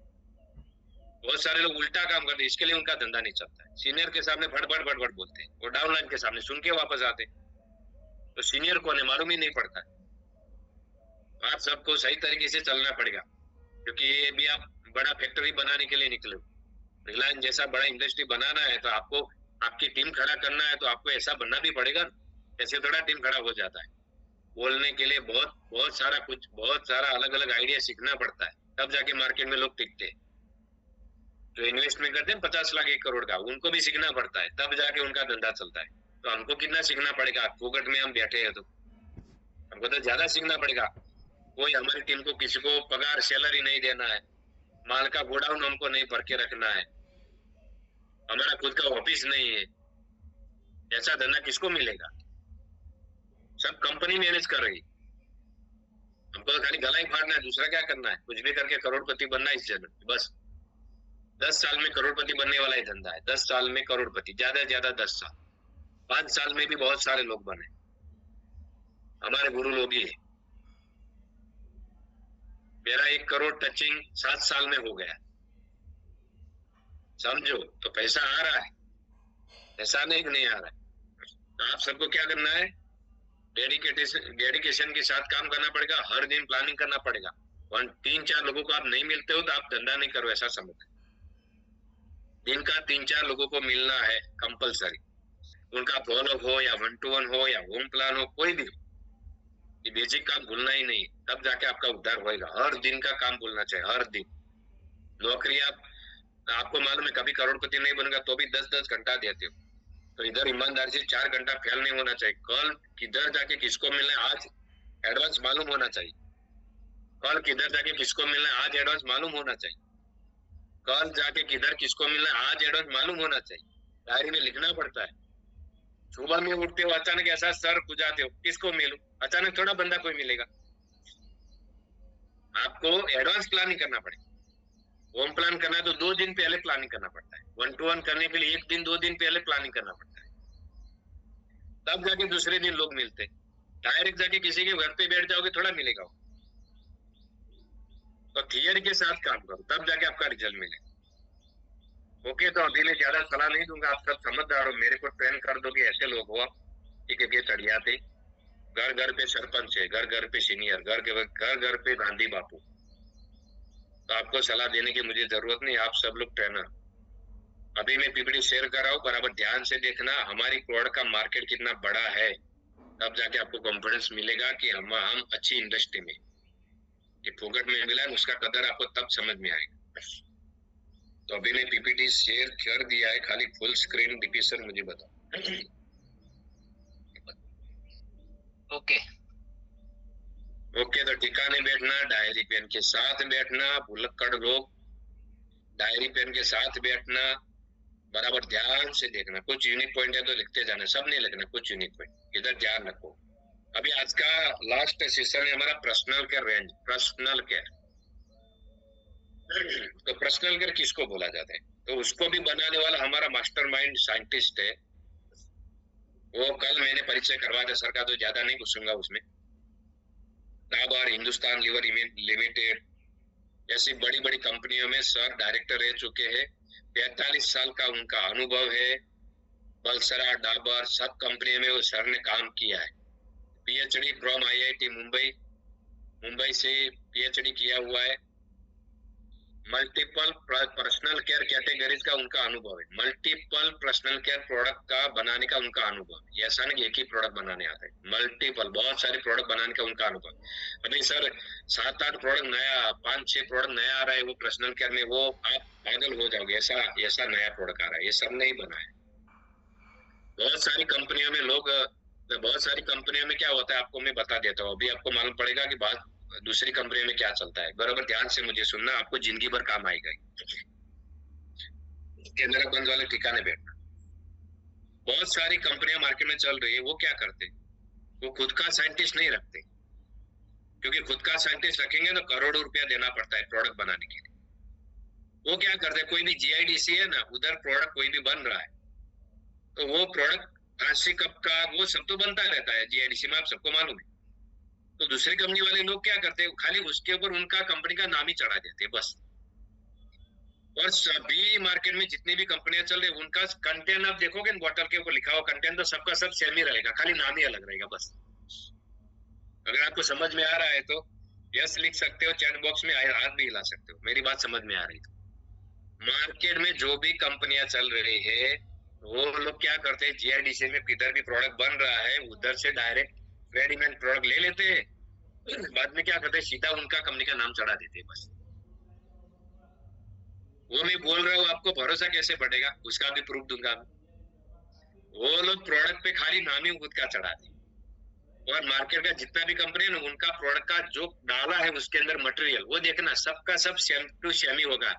बहुत सारे लोग उल्टा काम करते, इसके लिए उनका धंधा नहीं चलता है। सीनियर के सामने बड़बड़ बोलते हैं, और डाउन लाइन के सामने सुन के वापस आते। तो सीनियर कौन है मालूम ही नहीं पड़ता। आप सबको सही तरीके से चलना पड़ेगा, क्योंकि ये भी आप बड़ा फैक्ट्री बनाने के लिए निकले हो। रिलायंस जैसा बड़ा इंडस्ट्री बनाना है तो आपको आपकी टीम खड़ा करना है, तो आपको ऐसा बनना भी पड़ेगा। ऐसे थोड़ा टीम खड़ा हो जाता है। बोलने के लिए बहुत सारा अलग अलग आइडिया सीखना पड़ता है, तब जाके मार्केट में लोग टिकते हैं। जो इन्वेस्टमेंट करते हैं 50 लाख 1 करोड़ का, उनको भी सीखना पड़ता है, तब जाके उनका धंधा चलता है। तो हमको कितना सीखना पड़ेगा? फोकट में हम बैठे हैं तो हमको तो ज्यादा सीखना पड़ेगा। कोई हमारी टीम को किसी को पगार सैलरी नहीं देना है, माल का गोडाउन हमको नहीं भर के रखना है, हमारा खुद का ऑफिस नहीं है, ऐसा धंधा किसको मिलेगा? सब कंपनी मैनेज कर रही। हमको तो खाली गला ही फाड़ना है, दूसरा क्या करना है? कुछ भी करके करोड़पति बनना है इस जन्म में, बस 10 साल में करोड़पति बनने वाला ही धंधा है। 10 साल में करोड़पति, ज्यादा से ज्यादा 10 साल। 5 साल में भी बहुत सारे लोग बने, हमारे गुरु लोग ही है। मेरा 1 करोड़ टचिंग 7 साल में हो गया, समझो। तो पैसा आ रहा है, ऐसा नहीं कि नहीं आ रहा है। तो आप सबको क्या करना है? डेडिकेशन के साथ काम करना पड़ेगा, हर दिन प्लानिंग करना पड़ेगा। 3-4 लोगों को आप नहीं मिलते हो तो आप धंधा नहीं करो, ऐसा समझ। दिन का 3-4 लोगों को मिलना है कंपलसरी, उनका फॉलो हो या 1-to-1 हो या होम प्लान हो, कोई भी हो। ये बेसिक काम भूलना ही नहीं, तब जाके आपका उद्धार होएगा। हर दिन का काम भूलना चाहिए, हर दिन। नौकरी आपको मालूम है कभी करोड़पति नहीं बनेगा तो भी 10-10 घंटा देते हो, तो इधर ईमानदारी से 4 घंटा फेल नहीं होना चाहिए। कल किधर जाके किसको मिलना है आज एडवांस मालूम होना चाहिए। कल किधर जाके किसको मिलना है आज एडवांस मालूम होना चाहिए। कल जाके किधर किसको मिलना है आज एडवांस मालूम होना चाहिए। डायरी में लिखना पड़ता है। सुबह में उठते हो अचानक ऐसा सर खुजाते हो, किसको मिलूं? अचानक थोड़ा बंदा कोई मिलेगा। आपको एडवांस प्लानिंग करना पड़ेगा। होम प्लान करना है तो 2 दिन पहले प्लानिंग करना पड़ता है। 1-to-1 करने के लिए 1 दिन 2 दिन पहले प्लानिंग करना पड़ता है, तब जाके दूसरे दिन लोग मिलते। डायरेक्ट जाके किसी के घर पे बैठ जाओगे थोड़ा मिलेगा। तो थियरी के साथ काम करो, तब जाके आपका रिजल्ट मिलेगा। ओके, तो अभी मैं ज्यादा सलाह नहीं दूंगा, आप सब समझदार हो। मेरे को ट्रेन कर दोगे, ऐसे लोग हो आप, ठीक है? चढ़िया थे, घर घर पे सरपंच है, घर घर पे सीनियर, घर घर पे गांधी बापू। तो आपको सलाह देने की मुझे जरूरत नहीं, आप सब लोग ट्रेनर। अभी मैं पीपीटी शेयर कर रहा हूँ, बराबर ध्यान से देखना। हमारी प्रोडक्ट का मार्केट कितना बड़ा है, तब जाके आपको कॉन्फिडेंस मिलेगा कि हम अच्छी इंडस्ट्री में। ये फोकट में मिला है, उसका कदर आपको तब समझ में आएगा। तो अभी मैं पीपीटी शेयर कर दिया है, खाली फुल स्क्रीन डीपी सर मुझे बताओ। ओके ओके, तो ठिकाने बैठना, डायरी पेन के साथ बैठना। भुलक्कड़ लोग डायरी पेन के साथ बैठना, बराबर ध्यान से देखना। कुछ यूनिक पॉइंट है तो लिखते जाना, सब नहीं लिखना, कुछ यूनिक पॉइंट इधर ध्यान रखो। अभी आज का लास्ट सेशन है हमारा personal care range. Personal care, तो पर्सनल केयर किसको बोला जाता है? तो उसको भी बनाने वाला हमारा मास्टरमाइंड साइंटिस्ट है। वो कल मैंने परिचय करवा दिया सर का, तो ज्यादा नहीं घुसूंगा उसमें। डाबर, हिंदुस्तान लीवर लिमिटेड जैसी बड़ी बड़ी कंपनियों में सर डायरेक्टर रह चुके हैं। 45 साल का उनका अनुभव है। बलसरा, डाबर सब कंपनी में वो सर ने काम किया है। पीएचडी फ्रॉम आईआईटी मुंबई से पीएचडी किया हुआ है। मल्टीपल पर्सनल केयर कैटेगरीज का उनका अनुभव है। मल्टीपल पर्सनल केयर प्रोडक्ट का बनाने का उनका अनुभव है। ऐसा नहीं एक ही प्रोडक्ट बनाने आता है, मल्टीपल बहुत सारे प्रोडक्ट बनाने का उनका अनुभव। अभी सर 7-8 प्रोडक्ट नया, 5-6 प्रोडक्ट नया आ रहा है वो पर्सनल केयर में, वो आप पागल हो जाओगे, ऐसा नया प्रोडक्ट आ रहा है। ये सब नहीं बना है। बहुत सारी कंपनियों में लोग, बहुत सारी कंपनियों में क्या होता है आपको मैं बता देता हूँ। अभी आपको मालूम पड़ेगा कि बात दूसरी कंपनी में क्या चलता है। बराबर ध्यान से मुझे सुनना, आपको जिंदगी भर काम आएगा। केंद्र बंद वाले ठिकाने बैठना। बहुत सारी कंपनियां मार्केट में चल रही है, वो क्या करते, वो खुद का साइंटिस्ट नहीं रखते, क्योंकि खुद का साइंटिस्ट रखेंगे तो करोड़ों रुपया देना पड़ता है प्रोडक्ट बनाने के लिए। वो क्या करते, कोई भी जीआईडीसी है ना, उधर प्रोडक्ट कोई भी बन रहा है तो वो प्रोडक्ट खांसी कप का वो सब तो बनता रहता है जीआईडीसी में, आप सबको मालूम है। तो दूसरी कंपनी वाले लोग क्या करते हैं, खाली उसके ऊपर उनका कंपनी का नाम ही चढ़ा देते हैं बस। और सभी मार्केट में जितनी भी कंपनियां चल रही है उनका कंटेंट आप देखोगे बोतल के ऊपर लिखा हुआ कंटेंट तो सबका सब सेम ही रहेगा, खाली नाम ही अलग रहेगा बस। अगर आपको समझ में आ रहा है तो यस लिख सकते हो, चैट बॉक्स में हाथ भी हिला सकते हो, मेरी बात समझ में आ रही तो। मार्केट में जो भी कंपनियां चल रही है वो लोग क्या करते हैं, जीआईडीसी में किधर भी प्रोडक्ट बन रहा है उधर से डायरेक्ट रेडीमेड प्रोडक्ट ले लेते हैं, बाद में क्या करते हैं, सीधा उनका कंपनी का नाम चढ़ा देते हैं बस। वो मैं बोल रहा हूँ, आपको भरोसा कैसे बढ़ेगा, उसका भी प्रूफ दूंगा मैं। वो लोग प्रोडक्ट पे खाली नाम ही खुद का चढ़ा दे, और मार्केट का जितना भी कंपनी है ना, उनका प्रोडक्ट का जो डाला है उसके अंदर मटेरियल, वो देखना सबका सब सेम टू सेम ही होगा,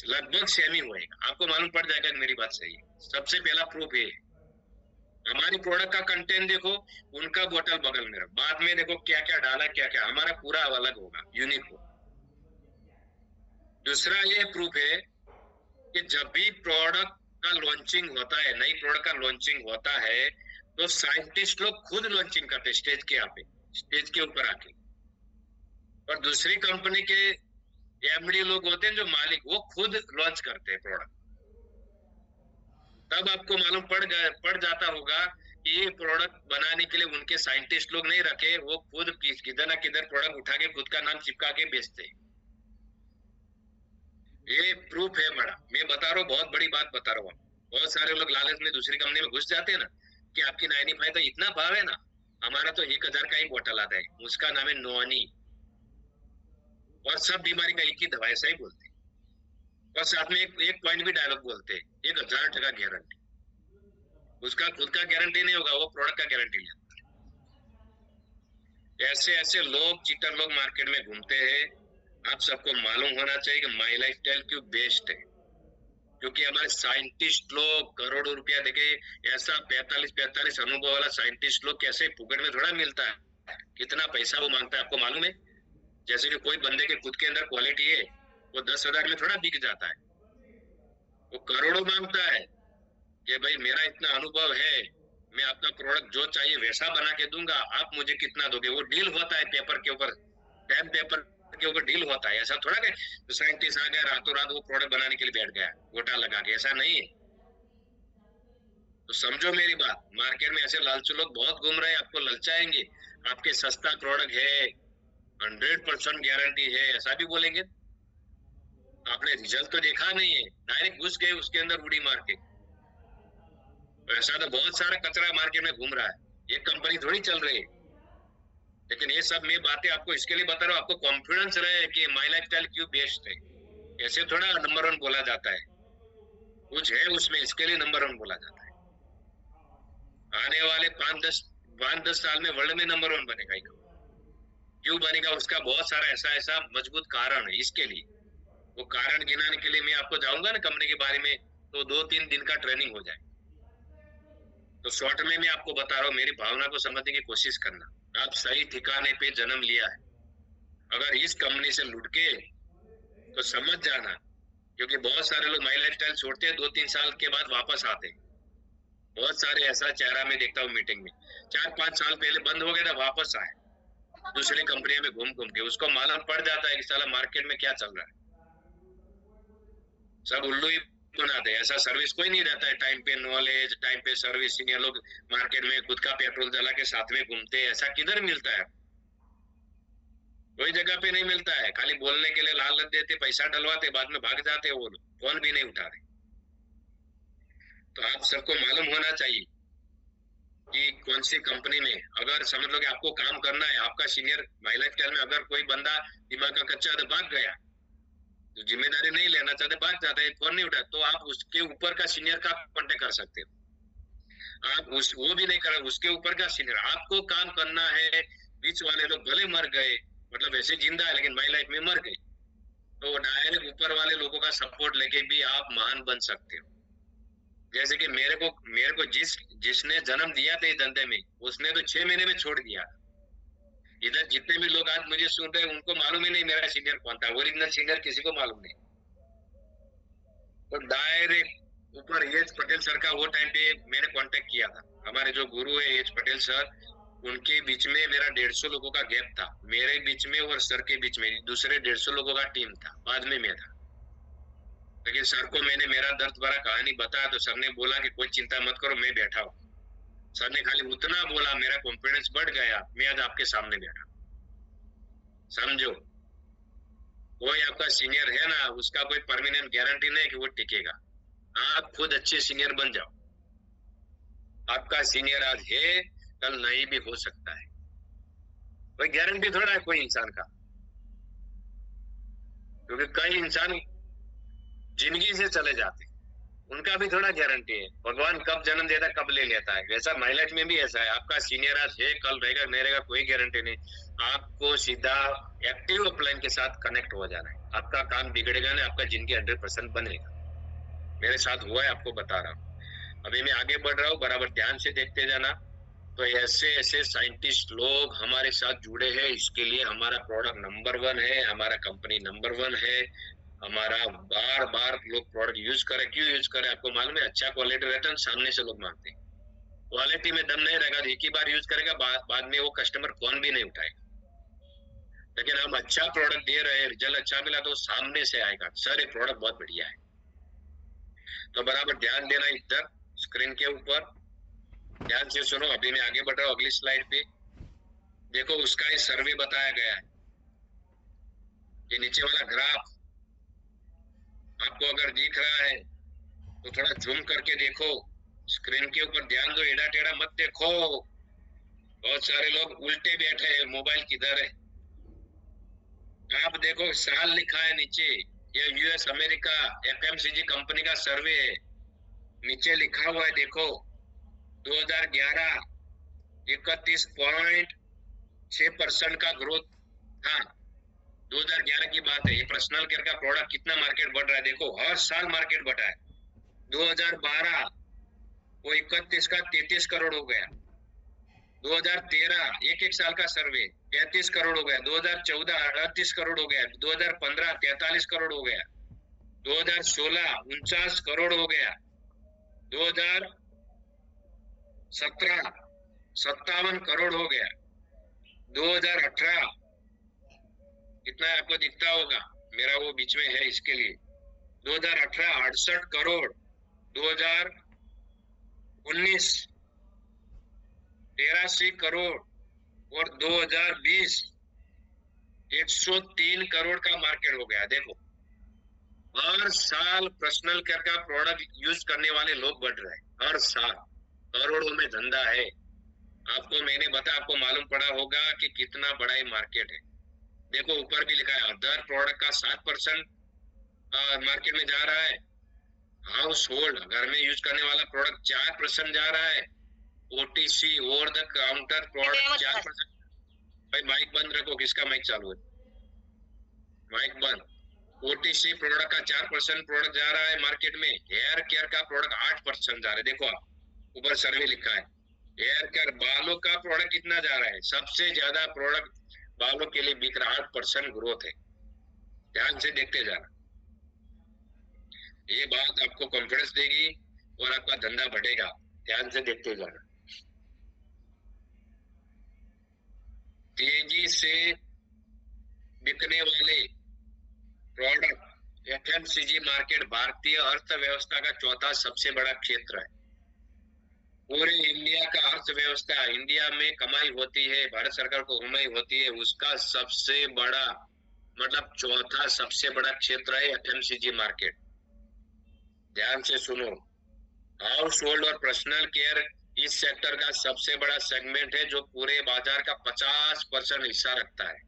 लगभग सेम ही होएगा, आपको मालूम पड़ जाएगा कि मेरी बात सही है। सबसे पहला प्रूफ है। हमारी प्रोडक्ट का कंटेंट देखो, उनका बोतल बगल में, बाद में देखो क्या क्या डाला, क्या क्या, हमारा पूरा अलग होगा, यूनिक हो। दूसरा ये प्रूफ है कि जब भी प्रोडक्ट का लॉन्चिंग होता है, नई प्रोडक्ट का लॉन्चिंग होता है, तो साइंटिस्ट लोग खुद लॉन्चिंग करते हैं स्टेज के यहाँ पे, स्टेज के ऊपर आके। और दूसरी कंपनी के एमडी लोग होते हैं जो मालिक, वो खुद लॉन्च करते हैं प्रोडक्ट। तब आपको मालूम पड़ जाता होगा कि ये प्रोडक्ट बनाने के लिए उनके साइंटिस्ट लोग नहीं रखे, वो खुद किधर ना किधर प्रोडक्ट उठा के खुद का नाम चिपका के बेचते। ये प्रूफ है बड़ा, मैं बता रहा हूँ, बहुत बड़ी बात बता रहा हूँ। बहुत सारे लोग लालच में दूसरी कंपनी में घुस जाते हैं ना, कि आपकी 95 तो इतना भाव है ना, हमारा तो 1000 का ही बोतल आता है, उसका नाम है नोनी, और सब बीमारी का एक ही दवा, ऐसा ही बोलते हैं। और साथ में एक पॉइंट भी डायलॉग बोलते हैं, 1000% गारंटी। उसका खुद का गारंटी नहीं होगा, वो प्रोडक्ट का गारंटी लेता है। ऐसे ऐसे लोग, चीटर लोग मार्केट में घूमते हैं। आप सबको मालूम होना चाहिए कि माई लाइफ स्टाइल क्यों बेस्ट है, क्योंकि हमारे साइंटिस्ट लोग करोड़ों रुपया देके, ऐसा 45 अनुभव वाला साइंटिस्ट लोग कैसे फुकट में थोड़ा मिलता है, कितना पैसा वो मांगता है, आपको मालूम है। जैसे कि कोई बंदे के खुद के अंदर क्वालिटी है, वो 10,000 में थोड़ा बिक जाता है, वो करोड़ों मांगता है कि भाई मेरा इतना अनुभव है, मैं आपका प्रोडक्ट जो चाहिए वैसा बना के दूंगा, आप मुझे कितना दोगे। वो डील होता है पेपर के ऊपर, टैब पेपर के ऊपर डील होता है। ऐसा थोड़ा कि तो साइंटिस्ट आ गया रातों रात वो प्रोडक्ट बनाने के लिए बैठ गया गोटा लगा के, ऐसा नहीं है। तो समझो मेरी बात, मार्केट में ऐसे लालचू लोग बहुत घूम रहे हैं, आपको ललचाएंगे, आपके सस्ता प्रोडक्ट है, 100% गारंटी है, ऐसा भी बोलेंगे। आपने रिजल्ट तो देखा नहीं है, डायरेक्ट घुस गए उसके अंदर उड़ी मार के। ऐसा तो बहुत सारा कचरा मार्केट में घूम रहा है, ये कंपनी थोड़ी चल रही है। लेकिन ये सब मैं बातें आपको इसके लिए बता रहा हूँ, आपको कॉन्फिडेंस रहे कि माई लाइफ स्टाइल क्यों बेस्ट है। ऐसे थोड़ा नंबर 1 बोला जाता है, कुछ है उसमें, इसके लिए नंबर 1 बोला जाता है। आने वाले 5-10 साल में वर्ल्ड में नंबर 1 बनेगा। क्यों बनेगा, उसका बहुत सारा ऐसा मजबूत कारण है। इसके लिए वो कारण गिनाने के लिए मैं आपको जाऊंगा ना कंपनी के बारे में, तो 2-3 दिन का ट्रेनिंग हो जाए। तो शॉर्ट में मैं आपको बता रहा हूँ, मेरी भावना को समझने की कोशिश करना। आप सही ठिकाने पे जन्म लिया है, अगर इस कंपनी से लुट के तो समझ जाना, क्योंकि बहुत सारे लोग माई लाइफ स्टाइल छोड़ते हैं, 2-3 साल के बाद वापस आते हैं। बहुत सारे ऐसा चेहरा में देखता हूँ मीटिंग में, 4-5 साल पहले बंद हो गया था, वापस आए दूसरी कंपनी में घूम घूम के। उसको मालूम पड़ जाता है कि साला मार्केट में क्या चल रहा है, सब उल्लू ही बनाते हैं। ऐसा सर्विस कोई नहीं रहता है, टाइम पे नॉलेज, टाइम पे सर्विस। सीनियर लोग मार्केट में खुद का पेट्रोल जला के साथ में घूमते हैं, ऐसा किधर मिलता है, कोई जगह पे नहीं मिलता है। खाली बोलने के लिए लालच देते, पैसा डलवाते, बाद में भाग जाते, वो लोग फोन भी नहीं उठा रहे। तो आप सबको मालूम होना चाहिए कि कौन सी कंपनी में, अगर समझ लो कि आपको काम करना है, आपका सीनियर माई लाइफ स्टाइल में अगर कोई बंदा दिमाग का कच्चा तो भाग गया, तो जिम्मेदारी नहीं लेना चाहते, भाग जाता है, फोन नहीं उठा, तो आप उसके ऊपर का सीनियर का कांटेक्ट कर सकते हो। आप वो भी नहीं कर, उसके ऊपर का सीनियर, आपको काम करना है। बीच वाले लोग भले मर गए, मतलब ऐसे जिंदा है लेकिन माई लाइफ में मर गए, तो डायरेक्ट ऊपर वाले लोगों का सपोर्ट लेके भी आप महान बन सकते हो। जैसे कि मेरे को जिसने जन्म दिया था इस धंधे में, उसने तो 6 महीने में छोड़ दिया। इधर जितने भी लोग आज मुझे सुन रहे हैं, उनको मालूम ही नहीं मेरा सीनियर कौन था, ओरिजिनल सीनियर किसी को मालूम नहीं। तो डायरेक्ट ऊपर एच पटेल सर का वो टाइम पे मैंने कांटेक्ट किया था। हमारे जो गुरु है एच पटेल सर, उनके बीच में मेरा 150 लोगों का गैप था, मेरे बीच में और सर के बीच में दूसरे 150 लोगों का टीम था, बाद में मैं था। लेकिन सर को मैंने मेरा दर्द भरा कहानी बताया, तो सर ने बोला कि कोई चिंता मत करो, मैं बैठा हूँ। सर ने खाली उतना बोला, मेरा कॉन्फिडेंस बढ़ गया, मैं आज आपके सामने बैठा। समझो, कोई आपका सीनियर है ना, उसका कोई परमानेंट गारंटी नहीं कि वो टिकेगा। आप खुद अच्छे सीनियर बन जाओ। आपका सीनियर आज है, कल नहीं भी हो सकता है। कोई गारंटी थोड़ा है कोई इंसान का, क्योंकि कई इंसान जिंदगी से चले जाते, उनका भी थोड़ा गारंटी है। भगवान कब जन्म देता कब ले लेता है, वैसा महिला में भी ऐसा है। आपका सीनियर आज है, कल रहेगा नहीं रहेगा कोई गारंटी नहीं। आपको सीधा एक्टिव प्लान के साथ कनेक्ट हो जाना है, आपका काम बिगड़ेगा नहीं, आपका जिंदगी 100% बनेगा। मेरे साथ हुआ है, आपको बता रहा हूँ। अभी मैं आगे बढ़ रहा हूँ, बराबर ध्यान से देखते जाना। तो ऐसे ऐसे साइंटिस्ट लोग हमारे साथ जुड़े हैं, इसके लिए हमारा प्रोडक्ट नंबर 1 है, हमारा कंपनी नंबर 1 है। हमारा बार बार लोग प्रोडक्ट यूज करें, क्यों यूज करें आपको मालूम है? अच्छा क्वालिटी रहता है, सामने से लोग मांगते हैं। क्वालिटी में दम नहीं रहेगा, एक ही बार यूज करेगा, बाद में वो कस्टमर फोन भी नहीं उठाएगा। लेकिन हम अच्छा प्रोडक्ट दे रहे हैं, रिजल्ट अच्छा मिला तो सामने से आएगा, सर ये प्रोडक्ट बहुत बढ़िया है। तो बराबर ध्यान देना इधर स्क्रीन के ऊपर, ध्यान से सुनो। अभी मैं आगे बढ़ रहा हूँ, अगली स्लाइड पे देखो, उसका ये सर्वे बताया गया है। ये नीचे वाला ग्राफ आपको अगर दिख रहा है तो थोड़ा जूम करके देखो, स्क्रीन के ऊपर ध्यान दो, एड़ा टेढ़ा मत देखो। बहुत सारे लोग उल्टे बैठे हैं, मोबाइल किधर है? आप देखो, साल लिखा है नीचे, ये यूएस अमेरिका एफएमसीजी कंपनी का सर्वे है। नीचे लिखा हुआ है देखो, 2011 31.6% का ग्रोथ था। 2011 की बात है, ये पर्सनल केयर का प्रोडक्ट कितना मार्केट बढ़ रहा है देखो, हर साल मार्केट बढ़ा है। 2012 वो 31 का 33 करोड़ हो गया। 2013 एक साल का सर्वे 33 करोड़ हो गया। 2014 38 करोड़ हो गया। 2015 43 करोड़ हो गया। 2016 49 करोड़ हो गया। 2017 57 करोड़ हो गया। 2018 कितना है आपको दिखता होगा, मेरा वो बीच में है इसके लिए। 2018 68 करोड़। 2019 83 करोड़ और 2020 103 करोड़ का मार्केट हो गया। देखो, हर साल पर्सनल केयर का प्रोडक्ट यूज करने वाले लोग बढ़ रहे हैं, हर साल करोड़ों में धंधा है। आपको मैंने बताया, आपको मालूम पड़ा होगा कि कितना बड़ा ये मार्केट है। देखो ऊपर भी लिखा है, अदर प्रोडक्ट का 7% मार्केट में जा रहा है। हाउस होल्ड घर में यूज करने वाला प्रोडक्ट 4% जा रहा है। OTC over the counter product 4%। भाई माइक बंद रखो, किसका माइक चालू है? माइक बंद। ओटीसी प्रोडक्ट का 4% प्रोडक्ट जा रहा है मार्केट में। हेयर केयर का प्रोडक्ट 8% जा रहा है। देखो आप ऊपर सर्वे लिखा है, हेयर केयर बालों का प्रोडक्ट कितना जा रहा है? सबसे ज्यादा प्रोडक्ट बालों के लिए बिक रहा, 8% ग्रोथ है। ध्यान से देखते जाना, ये बात आपको कॉन्फिडेंस देगी और आपका धंधा बढ़ेगा। ध्यान से देखते जाना। तेजी से बिकने वाले प्रोडक्ट एफएमसीजी मार्केट भारतीय अर्थव्यवस्था का चौथा सबसे बड़ा क्षेत्र है। पूरे इंडिया का अर्थव्यवस्था, इंडिया में कमाई होती है, भारत सरकार को कमाई होती है, उसका सबसे बड़ा मतलब चौथा सबसे बड़ा क्षेत्र है एफएमसीजी मार्केट। ध्यान से सुनो, हाउस होल्ड और पर्सनल केयर इस सेक्टर का सबसे बड़ा सेगमेंट है, जो पूरे बाजार का 50% हिस्सा रखता है।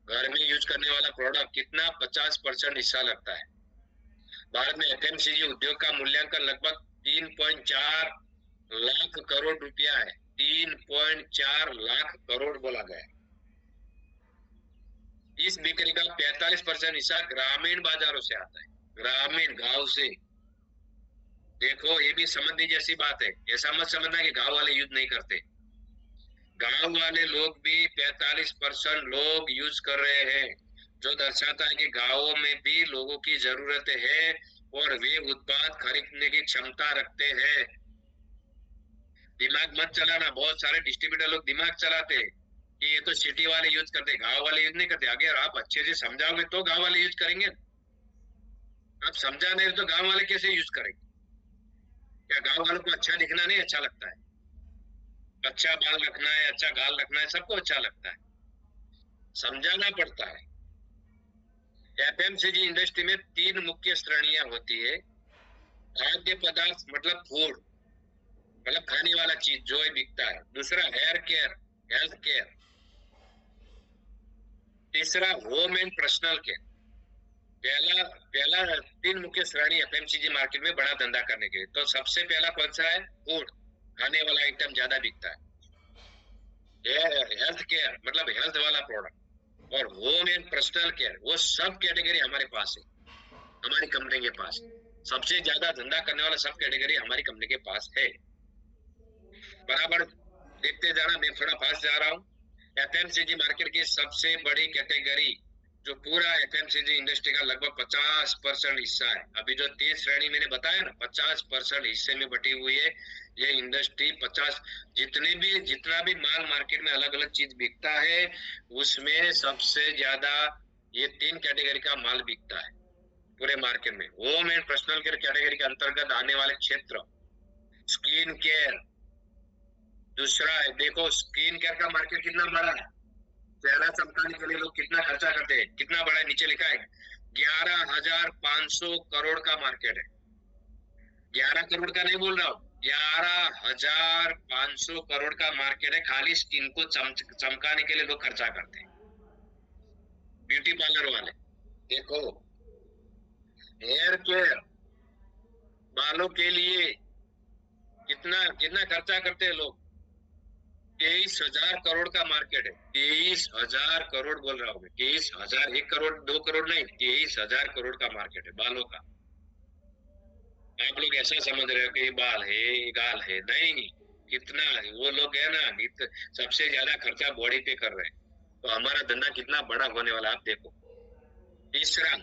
घर में यूज करने वाला प्रोडक्ट कितना? 50% हिस्सा लगता है। भारत में एफएमसीजी उद्योग का मूल्यांकन लगभग 3.4 लाख करोड़ रुपया है। 3.4 लाख करोड़ बोला गया। इस बिक्री का 45% हिस्सा ग्रामीण बाजारों से आता है, ग्रामीण गांव से। देखो ये भी समझने जैसी बात है, ऐसा मत समझना कि गांव वाले यूज नहीं करते। गांव वाले लोग भी 45% लोग यूज कर रहे हैं, जो दर्शाता है कि गांवों में भी लोगों की जरूरत है और वे उत्पाद खरीदने की क्षमता रखते हैं। दिमाग मत चलाना, बहुत सारे डिस्ट्रीब्यूटर लोग दिमाग चलाते हैं कि ये तो सिटी वाले यूज करते, गांव वाले यूज नहीं करते। अगर आप अच्छे से समझाओगे तो गांव वाले यूज करेंगे, आप समझा नहीं तो गांव वाले कैसे यूज करेंगे? क्या गांव वालों को अच्छा दिखना नहीं अच्छा लगता है? अच्छा बाल रखना है, अच्छा गाल रखना है, सबको अच्छा लगता है, समझाना पड़ता है। एफएमसीजी इंडस्ट्री में 3 मुख्य श्रेणियां होती है। खाद्य पदार्थ मतलब फूड, मतलब खाने वाला चीज जो बिकता है। दूसरा हेयर केयर, हेल्थ केयर, तीसरा होम एंड पर्सनल केयर। पहला 3 मुख्य श्रेणी एफएमसीजी मार्केट में बड़ा धंधा करने के लिए। तो सबसे पहला कौन सा है? फूड, खाने वाला आइटम ज्यादा बिकता है। हेल्थ केयर मतलब हेल्थ वाला प्रोडक्ट, और होम एंड पर्सनल केयर वो सब कैटेगरी हमारे पास है, हमारी कंपनी के पास। सबसे ज्यादा धंधा करने वाला सब कैटेगरी हमारी कंपनी के पास है। बराबर देखते जाना, मैं थोड़ा फास्ट जा रहा हूँ। एफएमसीजी मार्केट की सबसे बड़ी कैटेगरी जो पूरा एफएमसीजी इंडस्ट्री का लगभग 50% हिस्सा है। अभी जो 3 श्रेणी मैंने बताया ना, 50% हिस्से में बटी हुई है ये इंडस्ट्री। 50 जितना भी माल मार्केट में अलग अलग चीज बिकता है उसमें सबसे ज्यादा ये 3 कैटेगरी का माल बिकता है पूरे मार्केट में। Home and personal care category के अंतर्गत आने वाले क्षेत्र स्किन केयर। दूसरा है, देखो स्किन केयर का मार्केट कितना बड़ा है। चेहरा चमकाने के लिए लोग कितना खर्चा करते हैं, कितना बड़ा है, नीचे लिखा है 11,500 करोड़ का मार्केट है। 11 करोड़ का नहीं बोल रहा हूँ, 11,500 करोड़ का मार्केट है। खाली स्किन को चमकाने के लिए लोग खर्चा करते हैं, ब्यूटी पार्लर वाले। देखो हेयर केयर, बालों के लिए कितना खर्चा करते हैं लोग। 23,000 करोड़ का मार्केट है। 23,000 करोड़ बोल रहा हूँ मैं, 23,000, 1 करोड़ 2 करोड़ नहीं, 23,000 करोड़ का मार्केट है बालों का। आप लोग ऐसा समझ रहे हो कि ये बाल है, ये गाल है, नहीं, कितना है वो लोग है ना, सबसे ज्यादा खर्चा बॉडी पे कर रहे हैं। तो हमारा धंधा कितना बड़ा होने वाला आप देखो। तीसरा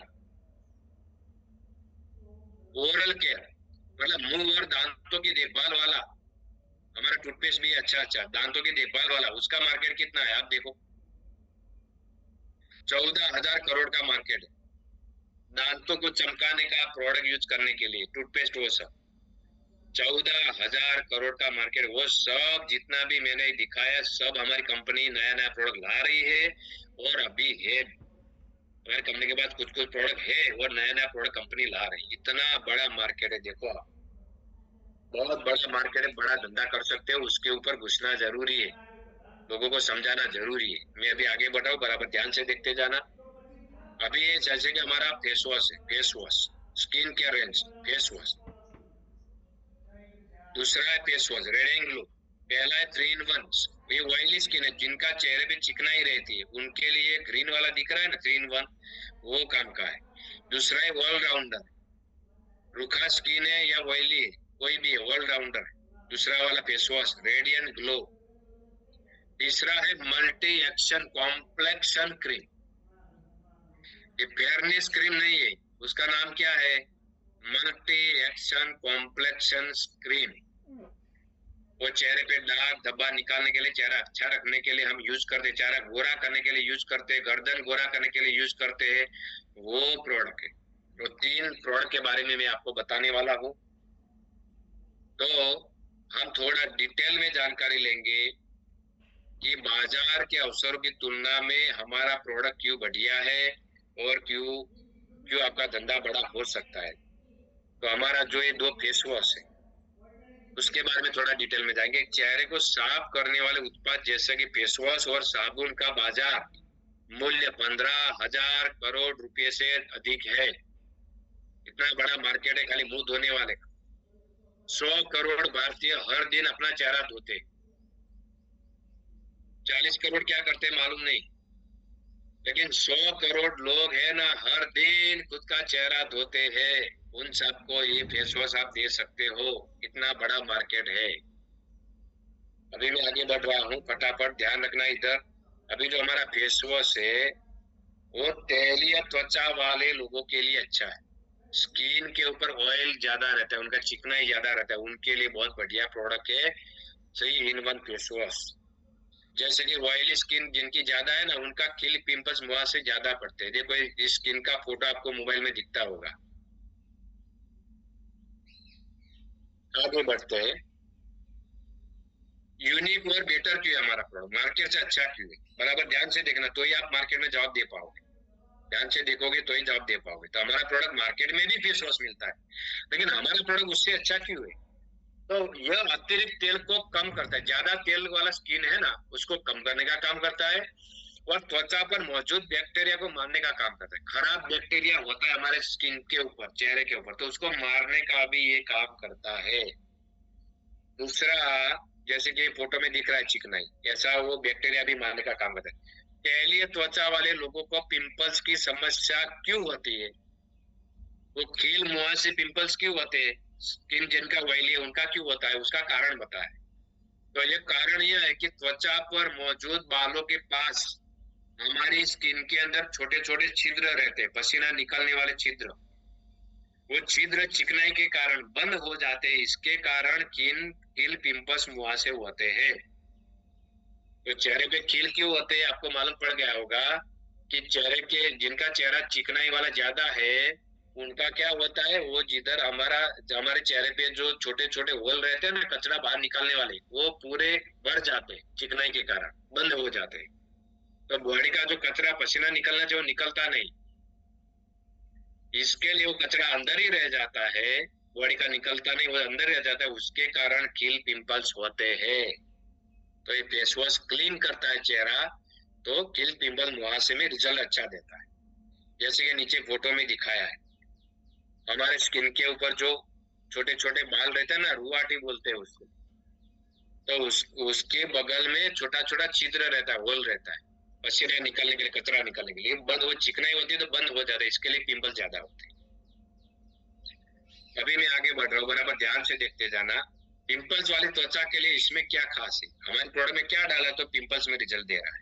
ओरल केयर मतलब मुंह और दांतों की देखभाल वाला। हमारा टूथपेस्ट भी अच्छा दांतों की देखभाल वाला, उसका मार्केट कितना है आप देखो, 14,000 करोड़ का मार्केट है। दांतों को चमकाने का प्रोडक्ट यूज करने के लिए टूथपेस्ट वो सब 14,000 करोड़ का मार्केट। वो सब जितना भी मैंने दिखाया सब हमारी कंपनी नया प्रोडक्ट ला रही है और अभी है हमारी कंपनी के पास कुछ प्रोडक्ट है और नया प्रोडक्ट कंपनी ला रही है। इतना बड़ा मार्केट है, देखो आप, बहुत बड़ा मार्केट है, बड़ा धंधा कर सकते हो। उसके ऊपर घुसना जरूरी है, लोगों को समझाना जरूरी है। मैं अभी आगे बढ़ाऊं, बराबर ध्यान से देखते जाना। अभी जैसे कि हमारा फेस वॉश है, face wash skin care range face wash. दूसरा है face wash red and glow. पहला है 3 in 1, ये ऑयली स्किन है जिनका चेहरे पे चिकनाई रहती है उनके लिए ग्रीन वाला दिख रहा है ना 3 in 1, वो काम का है। दूसरा है ऑलराउंडर, रूखा स्किन है या ऑयली है कोई भी है, ऑलराउंडर है दूसरा वाला फेस वॉश रेडिएंट ग्लो। तीसरा है मल्टी एक्शन कॉम्प्लेक्शन क्रीम। ये फेयरनेस क्रीम नहीं है, उसका नाम क्या है, मल्टी एक्शन कॉम्प्लेक्शन क्रीम। वो चेहरे पे दाग धब्बा निकालने के लिए, चेहरा अच्छा रखने के लिए हम यूज करते, चेहरा गोरा करने के लिए यूज करते, गर्दन गोरा करने के लिए यूज करते हैं, वो प्रोडक्ट है। तो 3 प्रोडक्ट के बारे में मैं आपको बताने वाला हूँ। तो हम थोड़ा डिटेल में जानकारी लेंगे कि बाजार के अवसरों की तुलना में हमारा प्रोडक्ट क्यों बढ़िया है और क्यों आपका धंधा बड़ा हो सकता है। तो हमारा जो ये 2 फेस वॉश है उसके बारे में थोड़ा डिटेल में जाएंगे। चेहरे को साफ करने वाले उत्पाद जैसे कि फेस वॉश और साबुन का बाजार मूल्य 15,000 करोड़ रुपए से अधिक है। इतना बड़ा मार्केट है खाली मुंह धोने वाले का। 100 करोड़ भारतीय हर दिन अपना चेहरा धोते, 40 करोड़ क्या करते मालूम नहीं, लेकिन 100 करोड़ लोग है ना हर दिन खुद का चेहरा धोते हैं। उन सबको ये फेस वॉश आप दे सकते हो, इतना बड़ा मार्केट है। अभी मैं आगे बढ़ रहा हूँ, फटाफट ध्यान रखना इधर। अभी जो हमारा फेस वॉश है वो तैलीय त्वचा वाले लोगों के लिए अच्छा है। स्किन के ऊपर ऑयल ज्यादा रहता है, उनका चिकनाई ज्यादा रहता है, उनके लिए बहुत बढ़िया प्रोडक्ट है 3 in 1 फेस वॉश। जैसे कि ऑयली स्किन जिनकी ज्यादा है ना, उनका खिल पिंपल्स मुंह से ज्यादा पड़ते हैं। देखो इस स्किन का फोटो आपको मोबाइल में दिखता होगा। आगे बढ़ते हैं। यूनिक और बेटर क्यों है हमारा प्रोडक्ट, मार्केट से अच्छा क्यों है, बराबर ध्यान से देखना तो ही आप मार्केट में जवाब दे पाओगे। ध्यान से देखोगे तो ही जवाब दे पाओगे। तो हमारा प्रोडक्ट मार्केट में भी फेस वॉश मिलता है, लेकिन हमारा प्रोडक्ट उससे अच्छा क्यों है, तो यह अतिरिक्त तेल को कम करता है। ज्यादा तेल वाला स्किन है ना उसको कम करने का काम करता है और त्वचा पर मौजूद बैक्टीरिया को मारने का काम करता है। खराब बैक्टीरिया होता है हमारे स्किन के ऊपर, चेहरे के ऊपर, तो उसको मारने का भी ये काम करता है। दूसरा, जैसे कि फोटो में दिख रहा है चिकनाई, ऐसा वो बैक्टीरिया भी मारने का काम करता है। पहले त्वचा वाले लोगों को पिंपल्स की समस्या क्यों होती है? वो खील मुहां से पिंपल्स क्यों होते हैं? स्किन जिनका ऑयली है उनका क्यों होता है? उसका कारण बताए। तो ये कारण यह है कि त्वचा पर मौजूद बालों के पास हमारी स्किन के अंदर छोटे छोटे छिद्र रहते हैं, पसीना निकलने वाले छिद्र। वो छिद्र चिकनाई के कारण बंद हो जाते हैं, इसके कारण कील पिंपल्स मुहां से होते हैं। तो चेहरे पे कील क्यों होते हैं? आपको मालूम पड़ गया होगा कि चेहरे के जिनका चेहरा चिकनाई वाला ज्यादा है उनका क्या होता है, वो जिधर हमारे चेहरे पे जो छोटे छोटे होल रहते हैं ना, कचरा बाहर निकालने वाले, वो पूरे भर जाते हैं चिकनाई के कारण, बंद हो जाते हैं। तो बॉडी का जो कचरा पसीना निकलना चाहिए वो निकलता नहीं, इसके लिए वो कचरा अंदर ही रह जाता है, बॉडी का निकलता नहीं, वो अंदर रह जाता है, उसके कारण कील पिंपल्स होते हैं। तो ये फेस वॉश क्लीन करता है चेहरा, तो कील पिंपल मुहासे में रिजल्ट अच्छा देता है। जैसे कि नीचे फोटो में दिखाया है, हमारे स्किन के ऊपर जो छोटे छोटे बाल रहते हैं ना, रुआटी बोलते हैं उसको, तो उसके बगल में छोटा छोटा छिद्र रहता है, होल रहता है, पसीना निकलने के लिए, कचरा निकलने के लिए। बंद, वो चिकनाई होती है तो बंद हो जाता है, इसके लिए पिंपल ज्यादा होते हैं। अभी मैं आगे बढ़ रहा हूँ, बराबर ध्यान से देखते जाना। पिंपल्स वाली त्वचा के लिए इसमें क्या खास है, हमारे प्रोडक्ट में क्या डाला तो पिंपल्स में रिजल्ट दे रहा है?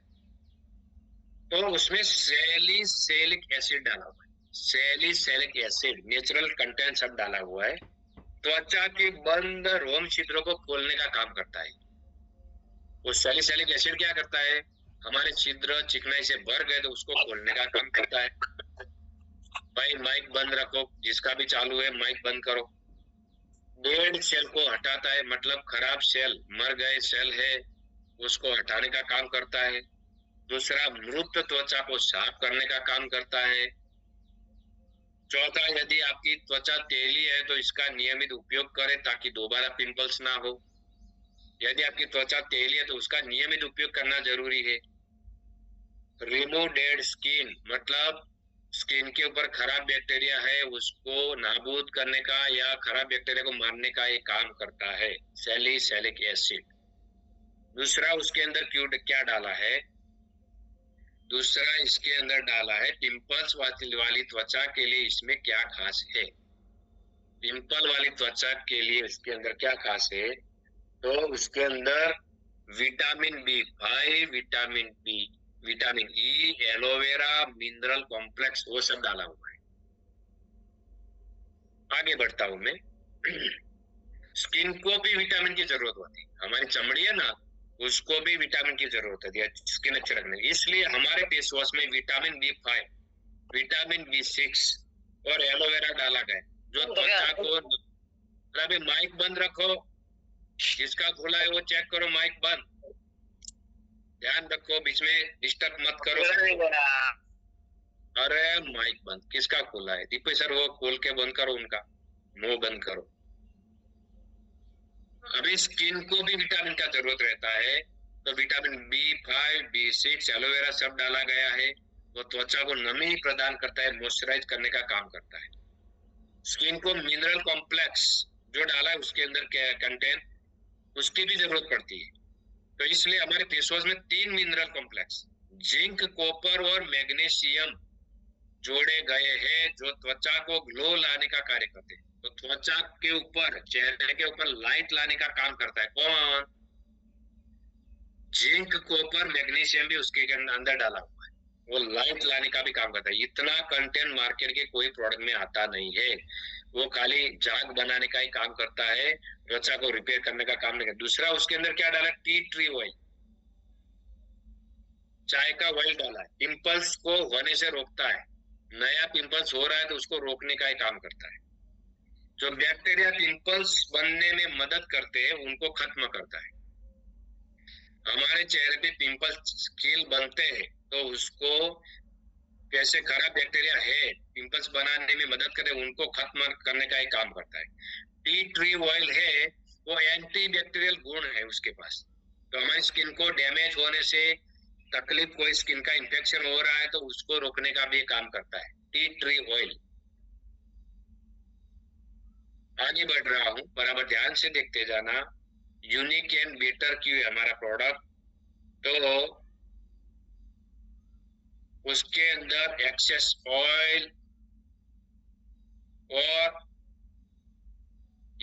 तो उसमें सैलिसिलिक एसिड डाला हुआ है, सैलिसिलिक एसिड नेचुरल कंटेंट सब डाला हुआ है। त्वचा के बंद रोम छिद्रों को खोलने का काम करता है। वो सैलिसिलिक एसिड क्या करता है, हमारे छिद्र चिकनाई से भर गए तो उसको खोलने का काम करता है। भाई माइक बंद रखो, जिसका भी चालू है माइक बंद करो। डेड सेल को हटाता है, मतलब खराब सेल, मर गए सेल है उसको हटाने का काम करता है। दूसरा, मृत त्वचा को साफ करने का काम करता है। चौथा, यदि आपकी त्वचा तेली है तो इसका नियमित उपयोग करें ताकि दोबारा पिंपल्स ना हो। यदि आपकी त्वचा तेली है तो उसका नियमित उपयोग करना जरूरी है। रिमूव डेड स्किन, मतलब स्किन के ऊपर खराब बैक्टीरिया है उसको नाबूद करने का या खराब बैक्टीरिया को मारने का ये काम करता है सैलिसिलिक एसिड। दूसरा, उसके अंदर क्या डाला है, दूसरा इसके अंदर डाला है पिंपल्स वाली त्वचा के लिए इसमें क्या खास है। पिंपल वाली त्वचा के लिए इसके अंदर क्या खास है, तो उसके अंदर vitamin B5, vitamin E, aloe vera, mineral complex, वो सब डाला हुआ है। आगे बढ़ता हूं मैं। स्किन को भी विटामिन की जरूरत होती है, हमारी चमड़ी है ना, उसको भी विटामिन की जरूरत होती है स्किन अच्छे रखने की। इसलिए हमारे फेस वॉश में विटामिन B5, विटामिन B6 और एलोवेरा डाला गया, जो त्वचा को। अभी माइक बंद रखो, जिसका खुला है वो चेक करो, माइक बंद, ध्यान रखो, बीच में डिस्टर्ब मत करो। अरे माइक बंद, किसका खुला है? दीपक सर वो खोल के बंद करो, उनका मुंह बंद करो। अभी स्किन को भी विटामिन का जरूरत रहता है, तो विटामिन B5, B6, एलोवेरा सब डाला गया है। वो त्वचा को नमी प्रदान करता है, मॉइस्चराइज करने का काम करता है। स्किन को मिनरल कॉम्प्लेक्स जो डाला है उसके अंदर क्या कंटेंट, उसकी भी जरूरत पड़ती है। तो इसलिए हमारे फेस वॉश में 3 मिनरल कॉम्प्लेक्स, जिंक, कॉपर और मैग्नीशियम जोड़े गए हैं, जो त्वचा को ग्लो लाने का कार्य करते हैं। तो त्वचा के ऊपर, चेहरे के ऊपर लाइट लाने का काम करता है कौन? जिंक, कॉपर, मैग्नीशियम भी उसके अंदर डाला हुआ है, वो लाइट लाने का भी काम करता है। इतना कंटेंट मार्केट के कोई प्रोडक्ट में आता नहीं है, वो खाली झाग बनाने का ही काम करता है, त्वचा को रिपेयर करने का काम नहीं करता। दूसरा, उसके अंदर क्या डाला? टी ट्री ऑयल, चाय का ऑयल डाला है, पिंपल्स को होने से रोकता है। नया पिंपल्स हो रहा है तो उसको रोकने का ही काम करता है। जो बैक्टीरिया पिंपल्स बनने में मदद करते हैं उनको खत्म करता है। हमारे चेहरे पे पिंपल्स कील बनते हैं तो उसको कैसे खराब बैक्टीरिया है पिंपल्स बनाने में मदद करे, उनको खत्म करने का ही काम करता है। टी ट्री ऑयल है, वो एंटी बैक्टीरियल गुण है उसके पास, तो हमारी स्किन को डैमेज होने से तकलीफ, कोई स्किन का इन्फेक्शन हो रहा है तो उसको रोकने का भी काम करता है, टी ट्री ऑयल। आगे बढ़ रहा हूं, बराबर ध्यान से देखते जाना। यूनिक एंड बेटर क्यों है हमारा प्रोडक्ट, तो उसके अंदर एक्सेस ऑयल और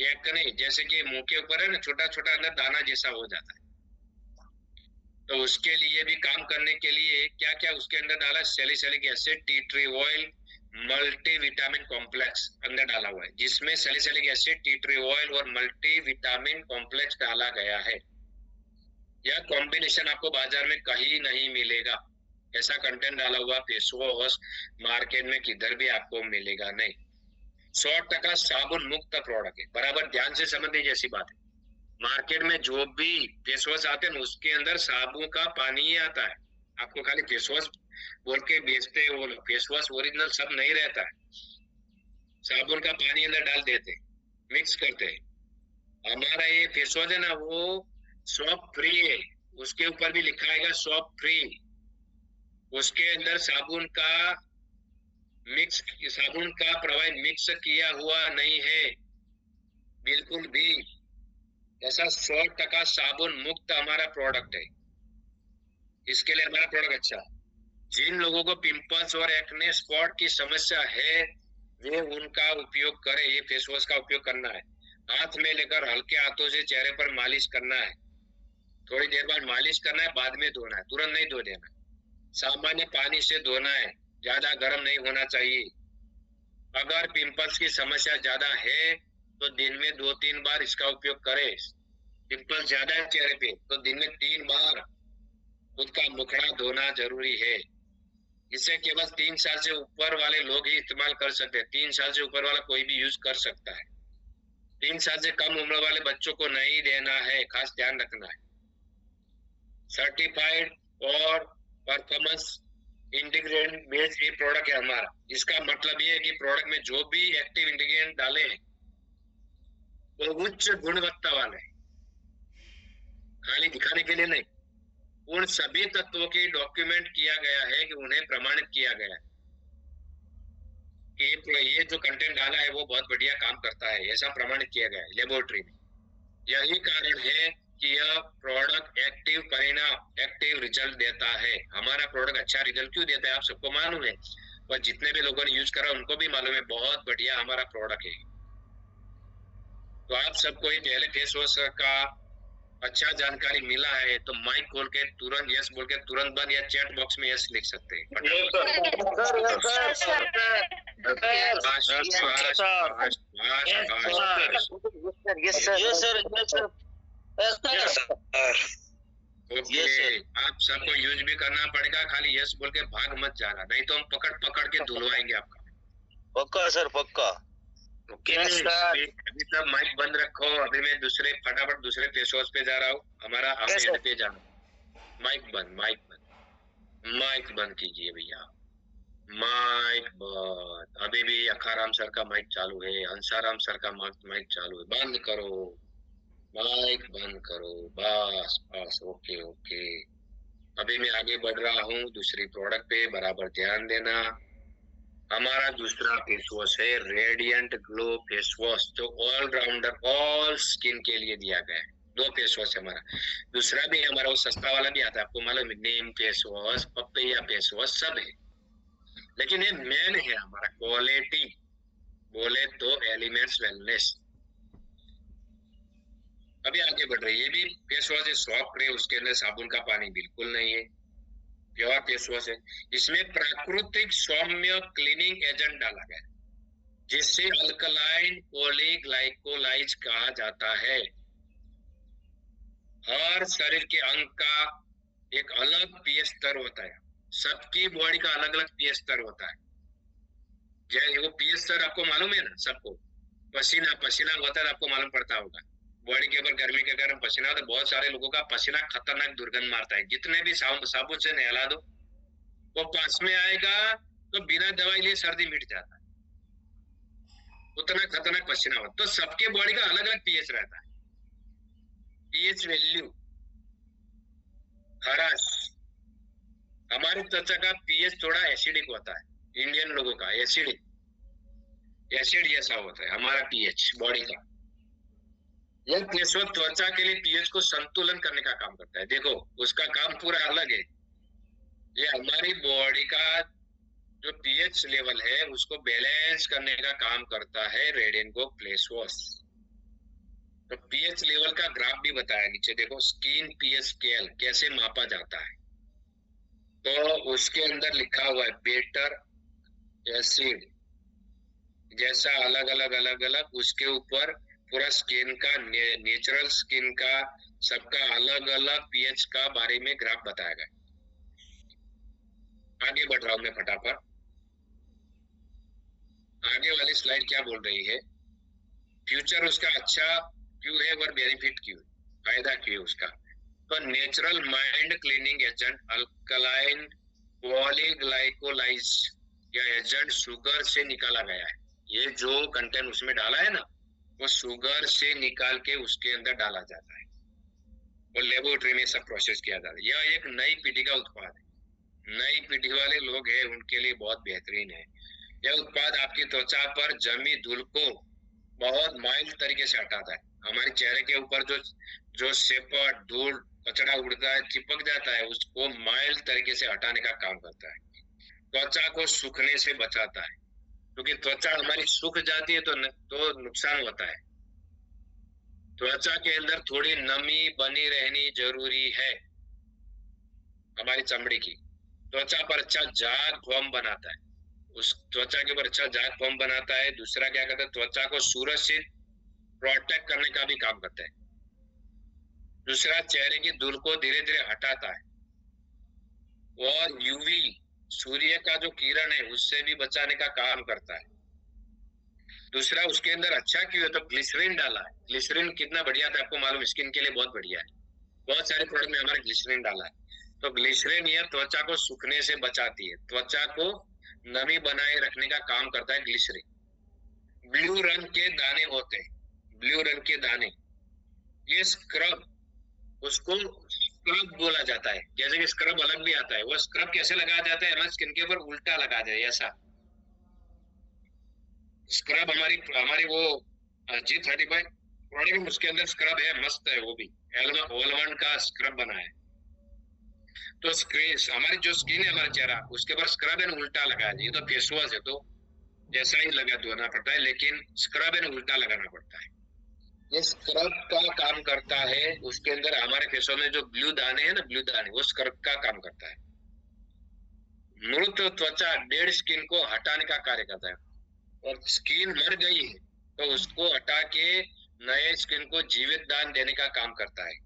एक्ने, जैसे कि मुंह के ऊपर है ना छोटा छोटा अंदर दाना जैसा हो जाता है, तो उसके लिए भी काम करने के लिए क्या क्या उसके अंदर डाला, salicylic acid, tea tree oil, multi vitamin complex अंदर डाला हुआ है, जिसमें salicylic acid, tea tree oil और मल्टी विटामिन कॉम्प्लेक्स डाला गया है। यह कॉम्बिनेशन आपको बाजार में कहीं नहीं मिलेगा। ऐसा कंटेंट डाला हुआ फेस वॉश मार्केट में किधर भी आपको मिलेगा नहीं। 100% साबुन मुक्त प्रोडक्ट है, बराबर ध्यान से समझने जैसी बात है। मार्केट में जो भी फेस वॉश आते हैं उसके अंदर साबुन का पानी ही आता है। आपको खाली फेस वॉश बोल के बेचते हैं वो लोग, फेस वॉश ओरिजिनल सब नहीं रहता है, साबुन का पानी अंदर डाल देते, मिक्स करते हैं। हमारा ये फेस वॉश है ना वो सॉप फ्री है, उसके ऊपर भी लिखा है सॉप फ्री। उसके अंदर साबुन का प्रवाह मिक्स किया हुआ नहीं है बिल्कुल भी। ऐसा 100% साबुन मुक्त हमारा प्रोडक्ट है, इसके लिए हमारा प्रोडक्ट अच्छा। जिन लोगों को पिंपल्स और एक्ने स्पॉट की समस्या है वे उनका उपयोग करें। ये फेस वॉश का उपयोग करना है, हाथ में लेकर हल्के हाथों से चेहरे पर मालिश करना है, थोड़ी देर बाद मालिश करना है, बाद में धोना है, तुरंत नहीं धो देना। सामान्य पानी से धोना है, ज्यादा गर्म नहीं होना चाहिए। अगर पिंपल्स की समस्या ज्यादा है तो दिन में 2-3 बार इसका उपयोग करें। पिंपल्स ज्यादा है चेहरे पे तो दिन में 3 बार खुद का मुखड़ा धोना जरूरी है। इसे केवल 3 साल से ऊपर वाले लोग ही इस्तेमाल कर सकते हैं। 3 साल से ऊपर वाला कोई भी यूज कर सकता है। 3 साल से कम उम्र वाले बच्चों को नहीं देना है, खास ध्यान रखना है। सर्टिफाइड और परफॉर्मेंस इंटीग्रेंट बेस्ड ये प्रोडक्ट है हमारा। इसका मतलब ये है कि प्रोडक्ट में जो भी एक्टिव इंटीग्रेंट डाले हैं वो उच्च गुणवत्ता वाले हैं, खाली दिखाने के लिए नहीं। उन सभी तत्वों की डॉक्यूमेंट किया गया है कि उन्हें प्रमाणित किया गया है कि ये जो कंटेंट डाला है वो बहुत बढ़िया काम करता है, ऐसा प्रमाणित किया गया है लेबोरेटरी में। यही कारण है कि यह प्रोडक्ट एक्टिव परिणाम, एक्टिव रिजल्ट देता है। हमारा प्रोडक्ट अच्छा रिजल्ट क्यों देता है आप सबको मालूम है, और जितने भी लोगों ने यूज करा उनको भी मालूम है, बहुत बढ़िया हमारा प्रोडक्ट है। तो आप सबको ये पहले फेस वॉश का अच्छा जानकारी मिला है तो माइक खोल के तुरंत यस बोल के तुरंत बंद या चैट बॉक्स में यस लिख सकते हैं। ओके, आप सबको यूज भी करना पड़ेगा, खाली यस बोल के भाग मत जाना, नहीं तो हम पकड़ पकड़ के धुलवाएंगे आपका। पक्का सर पक्का। ओके अभी सब माइक बंद रखो, अभी मैं फटाफट दूसरे फेस वॉश पे जा रहा हूँ। हमारा एंड पे जाना, माइक बंद कीजिए भैया, माइक बंद। अभी भी अखाराम सर का माइक चालू है, हंसाराम सर का माइक चालू है, बंद करो, माइक बंद करो, बस ओके। अभी मैं आगे बढ़ रहा हूँ दूसरी प्रोडक्ट पे, बराबर ध्यान देना। हमारा दूसरा फेस वॉश है रेडिएंट ग्लो फेस वॉश, जो ऑलराउंडर ऑल स्किन के लिए दिया गया है। 2 फेस वॉश है हमारा। दूसरा भी हमारा वो सस्ता वाला भी आता है, आपको मालूम है, neem face wash, papaya face wash सब है, लेकिन ये मेन है हमारा क्वालिटी बोले तो एलिमेंट्स वेलनेस। अभी आगे बढ़ रही है, ये भी फेस वॉश है, सॉफ्ट है, उसके अंदर साबुन का पानी बिल्कुल नहीं है, प्योर फेस वॉश है। इसमें प्राकृतिक सौम्य क्लीनिंग एजेंट डाला गया है, जिसे अल्कलाइन पॉलीग्लाइकोलाइज कहा जाता है। हर शरीर के अंग का एक अलग पीएच स्तर होता है, सबकी बॉडी का अलग अलग पीएच स्तर होता है। जैसे वो पीएच स्तर आपको मालूम है ना, सबको पसीना होता है, आपको मालूम पड़ता होगा। बॉडी के ऊपर गर्मी के कारण पसीना होता है, बहुत सारे लोगों का पसीना खतरनाक दुर्गंध मारता है। जितने भी साबुन से नहला दो वो पास में आएगा तो बिना दवाई लिए सर्दी मिट जाता है, उतना खतरनाक पसीना होता है। तो सबके बॉडी का अलग अलग पीएच रहता है, पीएच वैल्यू, खराश हमारी त्वचा का पीएच थोड़ा एसिडिक होता है, इंडियन लोगों का एसिडिक, एसिड जैसा होता है हमारा पीएच बॉडी का। यह फेस वॉश त्वचा के लिए पीएच को संतुलन करने का काम करता है। देखो उसका काम पूरा अलग है। ये हमारी बॉडी का जो पीएच लेवल है उसको बैलेंस करने का काम करता है रेडियन को फेस वॉश। तो पीएच लेवल का ग्राफ भी बताया नीचे, देखो स्किन पीएच स्केल कैसे मापा जाता है। तो उसके अंदर लिखा हुआ है बेटर एसिड जैसा अलग अलग उसके ऊपर पूरा स्किन का नेचुरल स्किन का सबका अलग अलग पीएच का बारे में ग्राफ बताया गया। आगे बढ़ रहा हूं मैं फटाफट। आगे वाली स्लाइड क्या बोल रही है, फ्यूचर उसका अच्छा क्यों है और बेनिफिट क्यों, फायदा क्यों है उसका। तो natural mind cleaning agent alkaline polyglycoside या एजेंट शुगर से निकाला गया है। ये जो कंटेंट उसमें डाला है ना वो शुगर से निकाल के उसके अंदर डाला जाता है और लेबोरेटरी में सब प्रोसेस किया जाता है। यह एक नई पीढ़ी का उत्पाद है, नई पीढ़ी वाले लोग हैं उनके लिए बहुत बेहतरीन है। यह उत्पाद आपकी त्वचा पर जमी धूल को बहुत माइल्ड तरीके से हटाता है। हमारे चेहरे के ऊपर जो शेपर धूल कचरा उड़ता है चिपक जाता है उसको माइल्ड तरीके से हटाने का काम करता है। त्वचा को सूखने से बचाता है, क्योंकि त्वचा हमारी सूख जाती है तो नुकसान होता है। त्वचा के अंदर थोड़ी नमी बनी रहनी जरूरी है हमारी चमड़ी की। त्वचा पर अच्छा जाग फोम बनाता है, उस त्वचा के ऊपर अच्छा जाग फोम बनाता है। दूसरा क्या करता है, त्वचा को सूरज से प्रोटेक्ट करने का भी काम करता है। दूसरा चेहरे की धूल को धीरे धीरे हटाता है और यूवी सूर्य का जो किरण है उससे भी बचाने का काम करता है। दूसरा उसके अंदर अच्छा क्यों है, तो ग्लिसरीन डाला है। ग्लिसरीन कितना बढ़िया था आपको मालूम, स्किन के लिए बहुत बढ़िया है। बहुत सारे प्रोडक्ट में हमारे ग्लिसरीन डाला है। तो ग्लिसरीन यह त्वचा को सूखने से बचाती है, त्वचा को नमी बनाए रखने का काम करता है ग्लिसरीन। ब्लू रंग के दाने होते हैं, ब्लू रंग के दाने, ये स्क्रब, उसको स्क्रब बोला जाता है। जैसे कि स्क्रब अलग भी आता है, वो स्क्रब कैसे लगाया जाता है, हमारे स्किन के ऊपर उल्टा लगा जाए ऐसा स्क्रब। हमारी वो G35 प्रोडक्ट उसके अंदर स्क्रब है, मस्त है, वो भी एलमंड का स्क्रब बना है। तो हमारी जो स्किन है हमारा चेहरा उसके ऊपर स्क्रब है उल्टा लगाया जाए। ये तो फेस वॉश है तो जैसा ही लगा धोना पड़ता है, लेकिन स्क्रब है उल्टा लगाना पड़ता है। ये स्क्रब का काम करता है। उसके अंदर हमारे फेसों में जो ब्लू दाने हैं ना, ब्लू दाने, वो स्क्रब का काम करता है। मृत त्वचा डेड स्किन को हटाने का कार्य करता है, और स्किन मर गई है तो उसको हटा के नए स्किन को जीवित दान देने का काम करता है।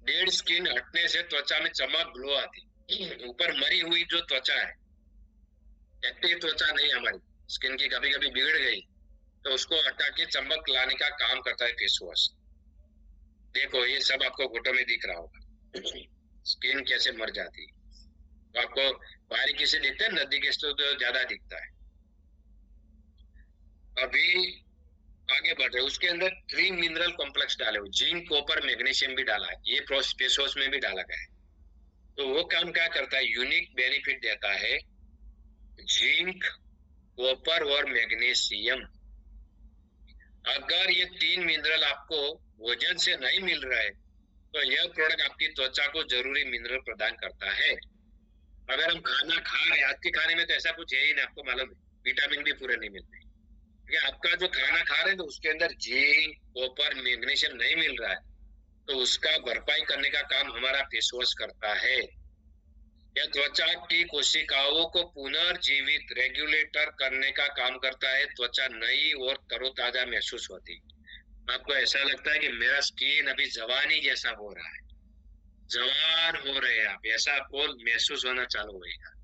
डेड स्किन हटने से त्वचा में चमक ग्लो आती। ऊपर मरी हुई जो त्वचा है, एक्टिव त्वचा नहीं हमारी स्किन की, कभी कभी बिगड़ गई तो उसको हटा के चमक लाने का काम करता है फेस वॉश। देखो ये सब आपको फोटो में दिख रहा होगा स्किन कैसे मर जाती है। तो आपको बारीकी से दिखता है, नजदीक से तो ज्यादा दिखता है। अभी आगे बढ़ रहे, उसके अंदर 3 मिनरल कॉम्प्लेक्स डाले हुए, जिंक कॉपर मैग्नीशियम भी डाला है, ये फेस वॉश में भी डाला गया है। तो वो काम क्या करता है, यूनिक बेनिफिट देता है। जिंक, कॉपर और मैग्नीशियम, अगर ये 3 मिनरल आपको भोजन से नहीं मिल रहा है तो यह प्रोडक्ट आपकी त्वचा को जरूरी मिनरल प्रदान करता है। अगर हम खाना खा रहे हैं, आज के खाने में तो ऐसा कुछ है ही नहीं, आपको मालूम है, विटामिन भी पूरे नहीं मिलते। आपका जो खाना खा रहे हैं तो उसके अंदर जिंक, कॉपर, मैग्नीशियम नहीं मिल रहा है, तो उसका भरपाई करने का काम हमारा फेस वॉश करता है। यह त्वचा की कोशिकाओं को पुनर्जीवित रेगुलेटर करने का काम करता है। त्वचा नई और तरोताजा महसूस होती है। आपको ऐसा लगता है कि मेरा स्किन अभी जवानी जैसा हो रहा है, जवान हो रहे हैं आप, ऐसा आपको महसूस होना चालू होगा।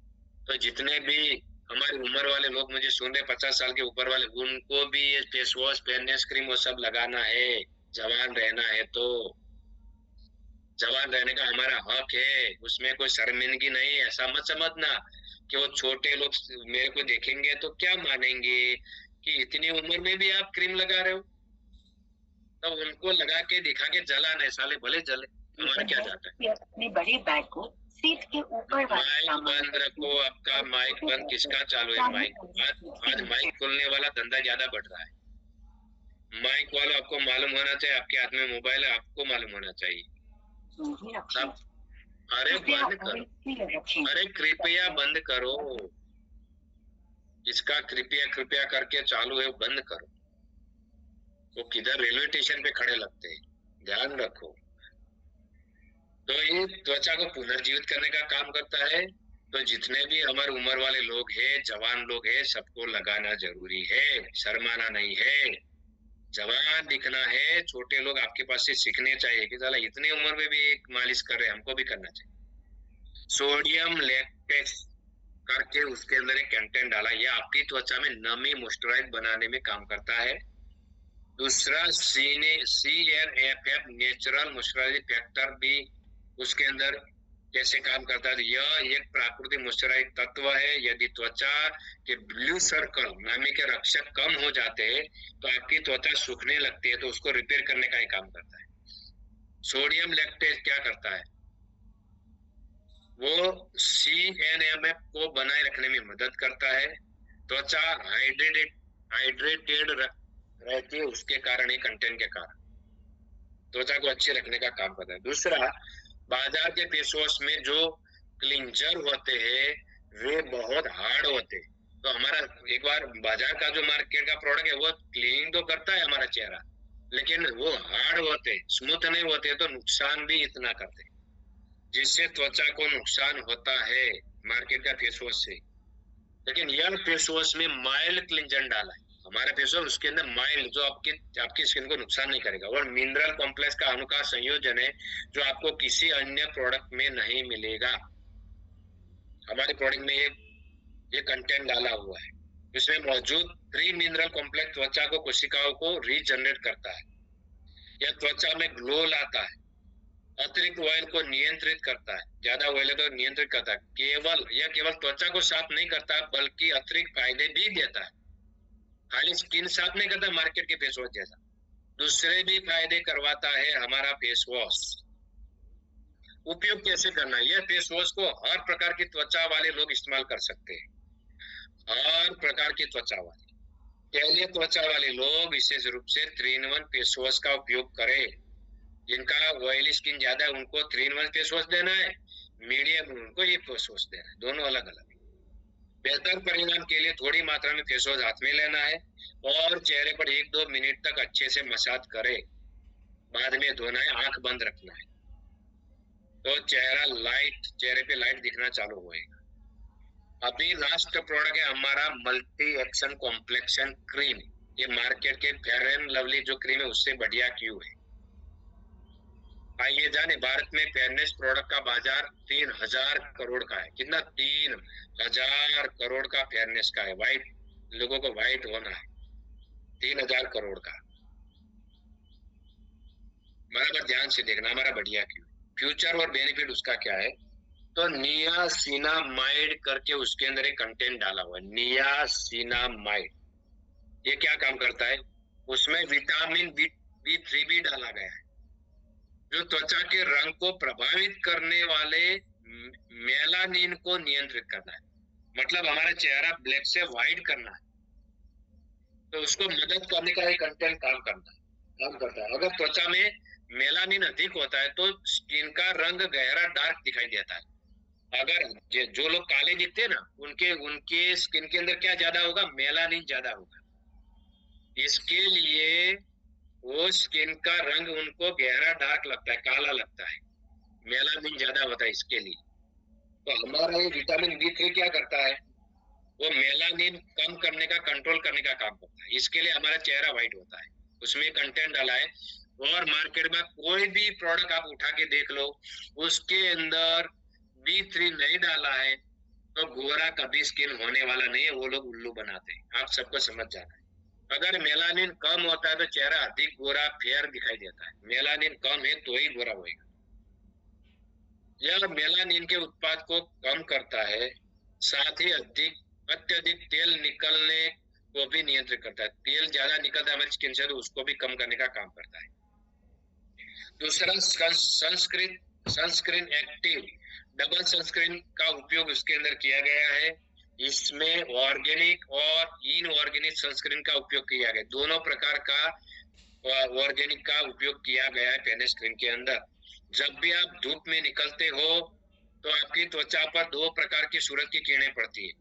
तो जितने भी हमारी उम्र वाले लोग मुझे सुन रहे, 50 साल के ऊपर वाले, उनको भी ये फेस वॉश, फेयरनेस क्रीम वो सब लगाना है। जवान रहना है तो जवान रहने का हमारा हक है, उसमें कोई शर्मिंदगी नहीं है। ऐसा मत समझना कि वो छोटे लोग मेरे को देखेंगे तो क्या मानेंगे कि इतनी उम्र में भी आप क्रीम लगा रहे हो। तो उनको लगा के दिखा के जलाना है, साले भले जले, हमारा क्या जाता है। अपनी बड़ी बैग को सीट के ऊपर वाले माइक सामान बंद रखो, आपका माइक बंद किसका चालू है? माइक आज माइक खोलने वाला धंधा ज्यादा बढ़ रहा है। माइक वाला आपको मालूम होना चाहिए, आपके हाथ में मोबाइल है, आपको मालूम होना चाहिए। अब अरे बंद करो, अरे कृपया बंद करो, इसका कृपया कृपया करके चालू है, बंद करो। वो किधर रेलवे स्टेशन पे खड़े लगते हैं, ध्यान रखो। तो ये त्वचा को पुनर्जीवित करने का काम करता है। तो जितने भी हमारे उम्र वाले लोग हैं, जवान लोग हैं, सबको लगाना जरूरी है, शर्माना नहीं है। जवान दिखना है, छोटे लोग आपके पास से सीखने चाहिए कि साला इतनी उम्र में भी एक मालिश कर रहे हैं, हमको भी करना चाहिए। सोडियम लैक्टेट करके उसके अंदर एक कंटेंट डाला, यह आपकी त्वचा में नमी मॉइस्चराइज बनाने में काम करता है। दूसरा CNFF नेचुरल मॉइस्चराइजिंग फैक्टर भी उसके अंदर कैसे काम करता है। यह एक प्राकृतिक मॉइस्चराइजिंग तत्व है। यदि त्वचा के ब्लू सर्कल नामी के रक्षक कम हो जाते हैं तो आपकी त्वचा सूखने लगती है, तो उसको रिपेयर करने का ही काम करता है। सोडियम लैक्टेट क्या करता है, वो CNFF को बनाए रखने में मदद करता है। त्वचा हाइड्रेटेड रहती है, उसके कारण ही कंटेंट के कारण त्वचा को अच्छे रखने का काम करता है। दूसरा, बाजार के फेस वॉश में जो क्लींजर होते हैं वे बहुत हार्ड होते हैं। तो हमारा एक बार बाजार का जो मार्केट का प्रोडक्ट है वो क्लीनिंग तो करता है हमारा चेहरा, लेकिन वो हार्ड होते, स्मूथ नहीं होते, तो नुकसान भी इतना करते, जिससे त्वचा को नुकसान होता है मार्केट का फेस वॉश से। लेकिन यह फेस वॉश में माइल्ड क्लींजर डाला है हमारा फेस वॉश, उसके अंदर माइल्ड जो आपकी स्किन को नुकसान नहीं करेगा, और मिनरल कॉम्प्लेक्स का अनोखा संयोजन है जो आपको किसी अन्य प्रोडक्ट में नहीं मिलेगा। हमारे प्रोडक्ट में ये कंटेंट डाला हुआ है। इसमें मौजूद 3 मिनरल कॉम्प्लेक्स त्वचा को कोशिकाओं को रीजनरेट करता है, यह त्वचा में ग्लो लाता है, अतिरिक्त ऑयल को नियंत्रित करता है, ज्यादा ऑयल तो नियंत्रित करता है। यह केवल त्वचा को साफ नहीं करता बल्कि अतिरिक्त फायदे भी देता है। खाली स्किन साफ नहीं करता मार्केट के फेस वॉश जैसा, दूसरे भी फायदे करवाता है हमारा फेस वॉश। उपयोग कैसे करना है, यह फेस वॉश को हर प्रकार की त्वचा वाले लोग इस्तेमाल कर सकते हैं, हर प्रकार की त्वचा वाले। पहले त्वचा वाले लोग विशेष रूप से 3-in-1 फेस वॉश का उपयोग करें। जिनका ऑयली स्किन ज्यादा है उनको 3-in-1 फेस वॉश देना है, मीडियम उनको ये फेस वॉश देना है, दोनों अलग अलग। बेहतर परिणाम के लिए थोड़ी मात्रा में फेस वॉश हाथ में लेना है और चेहरे पर 1-2 मिनट तक अच्छे से मसाज करें, बाद में धोना है, आंख बंद रखना है, तो चेहरे पे लाइट दिखना चालू होएगा। अभी लास्ट प्रोडक्ट है हमारा मल्टी एक्शन कॉम्प्लेक्शन क्रीम। ये मार्केट के फेयर एंड लवली जो क्रीम है उससे बढ़िया क्यों है। आइए जाने, भारत में फेयरनेस प्रोडक्ट का बाजार 3000 करोड़ का है। कितना? 3000 करोड़ का फेयरनेस का है। व्हाइट लोगों को व्हाइट होना है, 3000 करोड़ का। बराबर ध्यान से देखना हमारा बढ़िया क्यों। फ्यूचर और बेनिफिट उसका क्या है, तो नियासिनामाइड करके उसके अंदर एक कंटेंट डाला हुआ है, नियासिनामाइड। ये क्या काम करता है, उसमें विटामिन B3 भी डाला गया है जो त्वचा के रंग को प्रभावित करने वाले मेलानिन को नियंत्रित करना है। मतलब हमारा चेहरा ब्लैक से व्हाइट करना है, तो उसको मदद करने का एक कंटेंट काम करता है। अगर त्वचा में मेलानिन अधिक होता है तो स्किन का रंग गहरा डार्क दिखाई देता है। अगर जो लोग काले दिखते हैं ना, उनके स्किन के अंदर क्या ज्यादा होगा, मेलानिन ज्यादा होगा। इसके लिए वो स्किन का रंग उनको गहरा डार्क लगता है, काला लगता है, मेलानिन ज्यादा होता है इसके लिए। तो हमारा ये विटामिन B3 क्या करता है, वो मेलानिन कम करने का, कंट्रोल करने का काम करता है। इसके लिए हमारा चेहरा व्हाइट होता है। उसमें कंटेंट डाला है। और मार्केट में कोई भी प्रोडक्ट आप उठा के देख लो, उसके अंदर B3 नहीं डाला है तो गोरा कभी स्किन होने वाला नहीं है। वो लोग उल्लू बनाते हैं, आप सबको समझ जाना है। अगर मेलानिन कम होता है तो चेहरा अधिक गोरा फेयर दिखाई देता है, मेलानिन कम है तो ही गोरा होगा। यह मेलानिन के उत्पाद को कम करता है, साथ ही अत्यधिक तेल निकलने को भी नियंत्रित करता है। तेल ज्यादा निकलता है हमारी स्किन से तो उसको भी कम करने का काम करता है। दूसरा, सनस्क्रीन एक्टिव डबल सनस्क्रीन का उपयोग उसके अंदर किया गया है। इसमें ऑर्गेनिक और इनऑर्गेनिक सनस्क्रीन का उपयोग किया गया, दोनों प्रकार का ऑर्गेनिक का उपयोग किया गया है पेनिस क्रीम के अंदर। जब भी आप धूप में निकलते हो तो आपकी त्वचा पर दो प्रकार की सूरज की किरणें पड़ती है।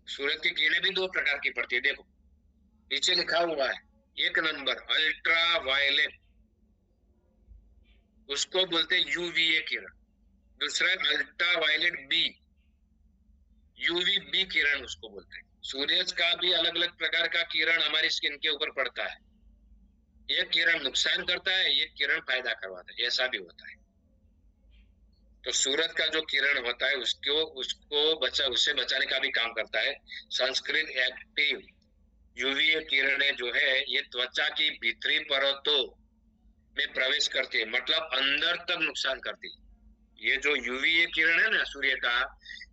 सूरज की किरणें भी दो प्रकार की पड़ती है, देखो नीचे लिखा हुआ है। एक नंबर अल्ट्रा वायलेट, उसको बोलते हैं यूवीए किरण। दूसरा ultraviolet B, UV B किरण उसको बोलते हैं। सूरज का भी अलग अलग प्रकार का किरण हमारी स्किन के ऊपर पड़ता है। एक किरण नुकसान करता है, एक किरण फायदा करवाता है, ऐसा भी होता है। तो सूरज का जो किरण होता है उससे बचाने का भी काम करता है। सनस्क्रीन एक्टिव यूवीए किरणें जो है ये त्वचा की भीतरी परतों में प्रवेश करती है, मतलब अंदर तक नुकसान करती है। ये जो यूवीए किरण है ना सूर्य का,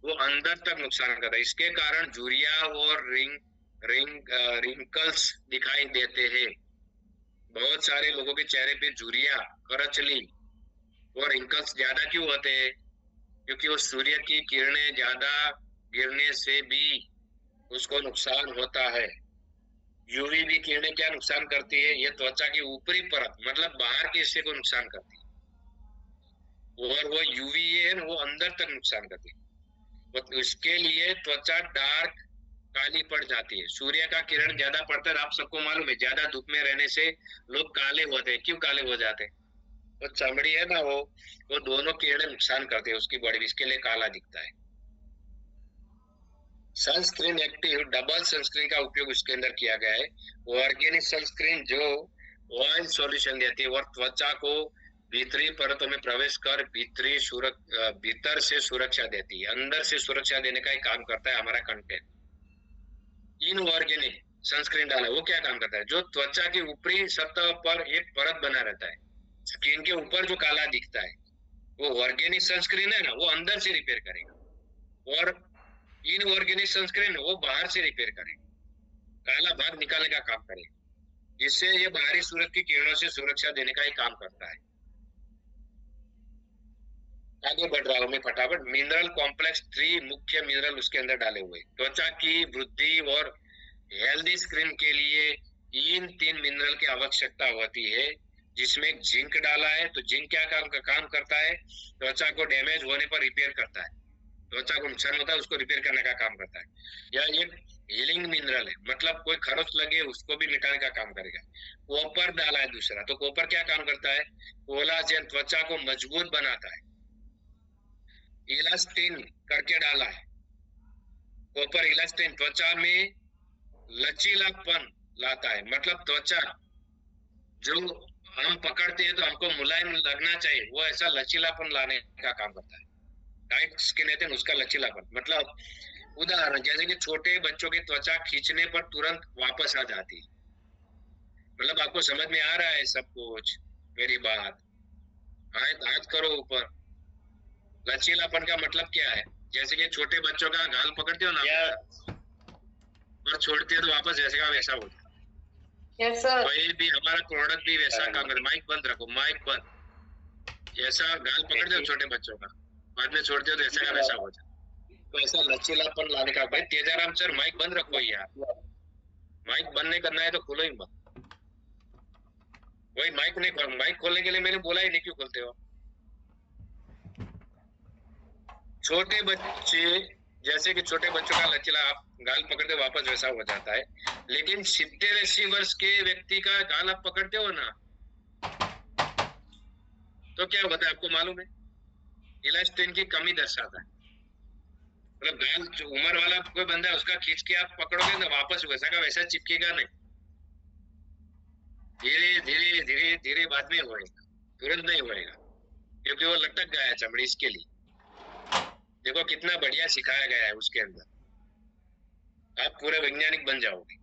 वो अंदर तक नुकसान करता है। इसके कारण झुर्रियां और रिंकल्स दिखाई देते हैं। बहुत सारे लोगों के चेहरे पे झुर्रियां, करचली और रिंकल्स ज्यादा क्यों होते हैं? क्योंकि वो सूर्य की किरणें ज्यादा गिरने से भी उसको नुकसान होता है। यूवी भी किरणें क्या नुकसान करती है? ये त्वचा की ऊपरी परत मतलब बाहर के हिस्से को नुकसान करती है, और वो यूवीए है वो अंदर तक नुकसान करती है। तो इसके लिए त्वचा डार्क काली पड़ जाती है। सूर्य का किरण ज्यादा पड़ता है, आप सबको मालूम है, ज्यादा धूप में रहने से लोग काले होते हैं। क्यों काले हो जाते हैं? वो चमड़ी है ना, वो दोनों किरणें नुकसान करते हैं उसकी बॉडी, इसके लिए काला दिखता है। सनस्क्रीन एक्टिव डबल सनस्क्रीन का उपयोग उसके अंदर किया गया है। ऑर्गेनिक सनस्क्रीन जो ऑयल सॉल्यूशन देती है और त्वचा को भीतरी परतों में प्रवेश कर भीतर से सुरक्षा देती है, अंदर से सुरक्षा देने का ही काम करता है हमारा कंटेंट। इनऑर्गेनिक सनस्क्रीन डाला, वो क्या काम करता है? जो त्वचा की ऊपरी सतह पर एक परत बना रहता है, स्किन के ऊपर जो काला दिखता है, वो ऑर्गेनिक सनस्क्रीन है ना, वो अंदर से रिपेयर करेगा, और इनऑर्गेनिक सनस्क्रीन वो बाहर से रिपेयर करेगा, काला भाग निकालने का काम करेगा, जिससे ये बाहरी सूरज की किरणों से सुरक्षा देने का ही काम करता है। आगे बढ़ रहा हूं मैं फटाफट। मिनरल कॉम्प्लेक्स 3 मुख्य मिनरल उसके अंदर डाले हुए। त्वचा की वृद्धि और हेल्दी स्किन के लिए इन 3 मिनरल की आवश्यकता होती है, जिसमें जिंक डाला है। तो जिंक क्या काम करता है? त्वचा को डैमेज होने पर रिपेयर करता है, त्वचा को नुकसान होता है उसको रिपेयर करने का काम करता है। यह एक हीलिंग मिनरल है, मतलब कोई खरोच लगे उसको भी मिटाने का काम करेगा। कॉपर डाला है दूसरा, तो कॉपर क्या काम करता है? कोलाजन त्वचा को मजबूत बनाता है। इलास्टिन करके डाला है, कॉपर इलास्टिन त्वचा में लचीलापन लाता है, मतलब त्वचा जो हम पकड़ते हैं तो हमको मुलायम लगना चाहिए, वो ऐसा लचीलापन लाने का काम करता है। टाइट स्किन है उसका लचीलापन, मतलब उदाहरण जैसे कि छोटे बच्चों की त्वचा खींचने पर तुरंत वापस आ जाती है। मतलब आपको समझ में आ रहा है सब कुछ मेरी बात? हाथ करो ऊपर। लचीलापन का मतलब क्या है? जैसे कि छोटे बच्चों का गाल पकड़ते हो ना और छोड़ते हो तो वापस जैसे का वैसा होता है। Yes sir. वही भी हमारा प्रोडक्ट भी वैसा काम करता है। माइक बंद रखो, माइक बंद। जैसा गाल पकड़ते हो छोटे बच्चों का, बाद में छोड़ते हो तो ऐसा का वैसा हो जाता है। तो ऐसा लचीलापन लाने का। भाई तेजाराम सर माइक बंद रखो यार, माइक बंद नहीं करना है तो खोलो ही मत। वही माइक खोलने के लिए मैंने बोला ही नहीं, क्यों खोलते हो? छोटे बच्चे, जैसे कि छोटे बच्चों का लचीला आप गाल पकड़ते हो वापस वैसा हो जाता है, लेकिन 70-80 वर्ष के व्यक्ति का गाल आप पकड़ते हो ना तो क्या होता है आपको मालूम है? इलास्टिन की कमी दर्शाता है। मतलब गाल उम्र वाला कोई बंदा है उसका खींच के आप पकड़ोगे ना वापस वैसा का वैसा चिपकेगा नहीं, धीरे धीरे धीरे धीरे बाद में होएगा, तुरंत नहीं होएगा, क्योंकि वो लटक गया है चमड़ी। इसके लिए देखो कितना बढ़िया सिखाया गया है उसके अंदर, आप पूरे वैज्ञानिक बन जाओगे।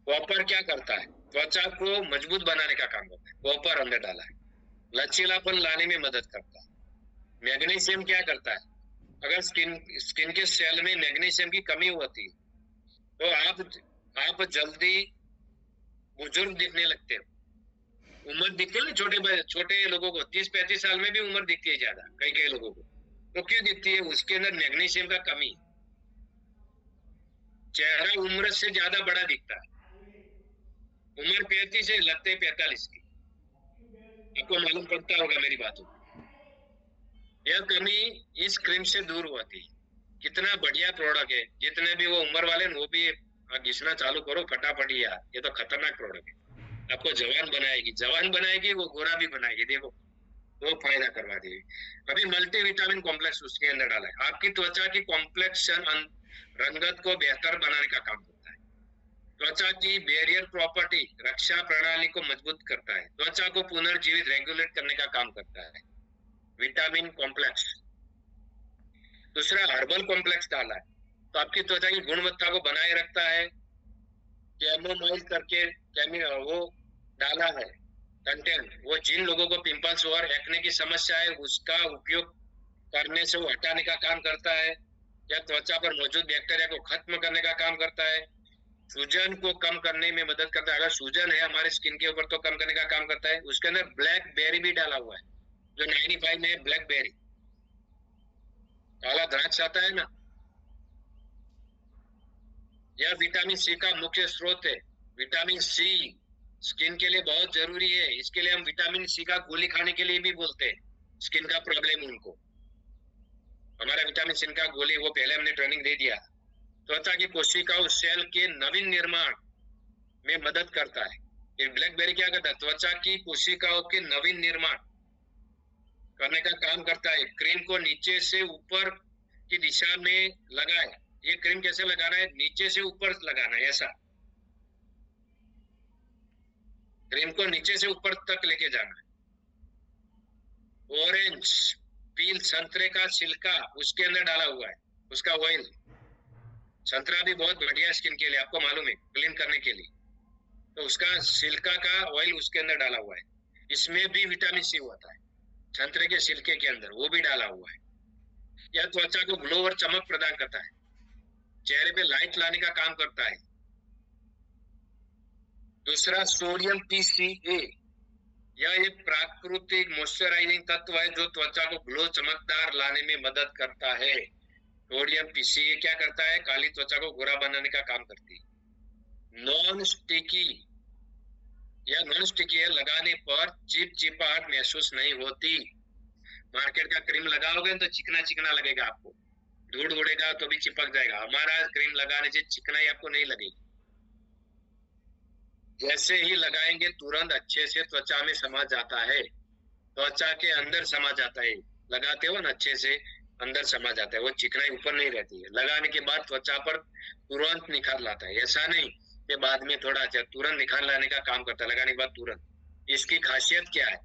कॉपर क्या करता है? त्वचा को मजबूत बनाने का काम करता है, कॉपर अंदर डाला है। लचीलापन लाने में मदद करता है। मैग्नीशियम क्या करता है? अगर स्किन के सेल में मैग्नीशियम की कमी होती है तो आप जल्दी बुजुर्ग दिखने लगते हो। उम्र दिखती है ना छोटे लोगों को, 30-35 साल में भी उम्र दिखती है ज्यादा कई लोगों को। तो क्यों दिखती है? उसके अंदर मैग्नीशियम का कमी। चेहरा उम्र से ज्यादा बड़ा दिखता है, उम्र 35 है, लगते 45 की। आपको मालूम पड़ता होगा मेरी बातों। यह कमी इस क्रीम से दूर होती है। कितना बढ़िया प्रोडक्ट है। जितने भी वो उम्र वाले वो भी घिसना चालू करो फटाफट यार। ये तो खतरनाक प्रोडक्ट है। आपको जवान बनाएगी, वो गोरा भी बनाएगी। देखो वो फायदा करवा देगी। अभी मल्टीविटामिन कॉम्प्लेक्स उसके अंदर डाला है। आपकी त्वचा की कॉम्प्लेक्शन रंगत को बेहतर बनाने का काम करता है। त्वचा की बैरियर प्रॉपर्टी रक्षा प्रणाली को मजबूत करता है। त्वचा को पुनर्जीवित रेगुलेट करने का काम करता है विटामिन कॉम्प्लेक्स। दूसरा हर्बल कॉम्प्लेक्स डाला है तो आपकी त्वचा की गुणवत्ता को बनाए रखता है। कैमोमाइल करके वो डाला है कंटेंट। वो जिन लोगों को पिंपल्स और एक्ने की समस्या है उसका उपयोग करने से वो हटाने का काम करता है, या त्वचा पर मौजूद बैक्टीरिया को खत्म करने का काम करता है। सूजन को कम करने में मदद करता है। अगर सूजन है हमारे स्किन के ऊपर तो कम करने का काम करता है। उसके अंदर ब्लैक बेरी भी डाला हुआ है, जो 95 में ब्लैक बेरी, काला द्राक्ष आता है ना। यह विटामिन सी का मुख्य स्रोत है। विटामिन सी स्किन के लिए बहुत जरूरी है। इसके लिए हम विटामिन सी का गोली खाने के लिए भी बोलते हैं। स्किन का प्रॉब्लम उनको हमारा विटामिन सी का गोली वो पहले हमने ट्रेनिंग दे दिया। त्वचा की कोशिकाओं सेल के नवीन निर्माण में मदद करता है। ये ब्लैकबेरी क्या करता है? त्वचा की कोशिकाओं के नवीन निर्माण करने का काम करता है। क्रीम को नीचे से ऊपर की दिशा में लगाए। ये क्रीम कैसे लगाना है? नीचे से ऊपर लगाना है। ऐसा क्रीम को नीचे से ऊपर तक लेके जाना है। ऑरेंज पील संतरे का छिलका उसके अंदर डाला हुआ है, उसका ऑयल। संतरा भी बहुत बढ़िया स्किन के लिए, आपको मालूम है, क्लीन करने के लिए। तो उसका छिलका का ऑयल उसके अंदर डाला हुआ है। इसमें भी विटामिन सी होता है संतरे के छिलके के अंदर, वो भी डाला हुआ है। यह त्वचा को ग्लो और चमक प्रदान करता है, चेहरे पे लाइट लाने का काम करता है। दूसरा सोडियम PCA, यह एक प्राकृतिक मॉइस्चराइजिंग तत्व है जो त्वचा को ग्लो चमकदार लाने में मदद करता है। सोडियम PCA क्या करता है? काली त्वचा को गोरा बनाने का काम करती है। नॉन स्टिकी, यह नॉन स्टिकी है, लगाने पर चिपचिपाहट महसूस नहीं होती। मार्केट का क्रीम लगाओगे तो चिकना चिकना लगेगा, आपको धूल उड़ेगा तो भी चिपक जाएगा। हमारा क्रीम लगाने से चिकनाई आपको नहीं लगेगी। जैसे ही लगाएंगे तुरंत अच्छे से त्वचा में समा जाता है, त्वचा के अंदर समा जाता है। लगाते हो ना अच्छे से अंदर समा जाता है, वो चिकनाई ऊपर नहीं रहती है। लगाने के बाद त्वचा पर तुरंत निखार लाता है। ऐसा नहीं कि बाद में थोड़ा अच्छा, तुरंत निखार लाने का काम करता है लगाने के बाद तुरंत। इसकी खासियत क्या है?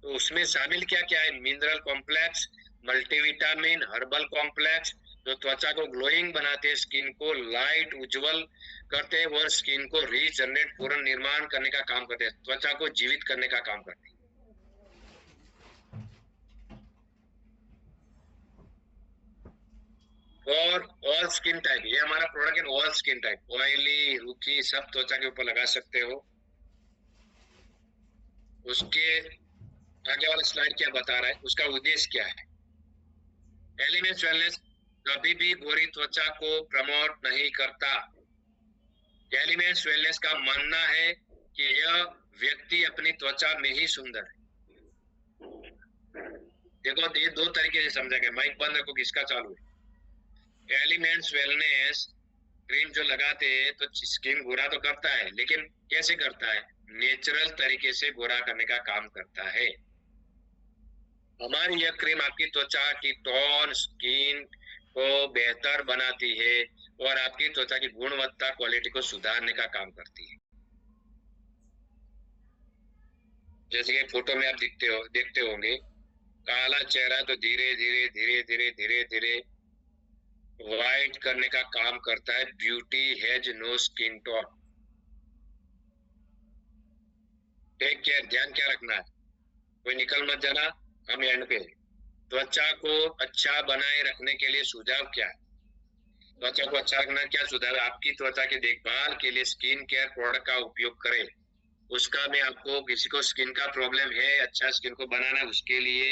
तो उसमें शामिल क्या क्या है? Mineral complex, multivitamin, herbal complex जो त्वचा को ग्लोइंग बनाते हैं, स्किन को लाइट उज्जवल करते हैं और स्किन को रीजनरेट पुनर्निर्माण करने का काम करते हैं, त्वचा को जीवित करने का काम करते हैं। और ऑल स्किन टाइप, ये हमारा प्रोडक्ट है। ऑल स्किन टाइप, ऑयली, रूखी, सब त्वचा के ऊपर लगा सकते हो। उसके आगे वाला स्लाइड क्या बता रहा है, उसका उद्देश्य क्या है? एलिमेंट्स वेलनेस कभी भी गोरी त्वचा को प्रमोट नहीं करता। एलिमेंट्स वेलनेस का मानना है कि यह व्यक्ति अपनी त्वचा में ही सुंदर है। देखो ये दो तरीके से समझा गया। माइक बंद रखो, किसका चालू है? एलिमेंट्स वेलनेस क्रीम जो लगाते हैं तो स्किन गोरा तो करता है, लेकिन कैसे करता है? नेचुरल तरीके से गोरा करने का काम करता है। हमारी यह क्रीम आपकी त्वचा की टोन, स्किन को बेहतर बनाती है और आपकी त्वचा की गुणवत्ता, क्वालिटी को सुधारने का काम करती है। जैसे कि फोटो में आप देखते होंगे, काला चेहरा तो धीरे धीरे धीरे धीरे धीरे धीरे व्हाइट करने का काम करता है। Beauty has no skin tone. Take care, ध्यान क्या रखना है, कोई निकल मत जाना। हम एंड पे त्वचा को अच्छा बनाए रखने के लिए सुझाव क्या है? त्वचा को अच्छा रखना क्या सुझाव है? आपकी त्वचा की देखभाल के लिए स्किन केयर प्रोडक्ट का उपयोग करें। उसका मैं आपको, किसी को स्किन का प्रॉब्लम है, अच्छा स्किन को बनाना, उसके लिए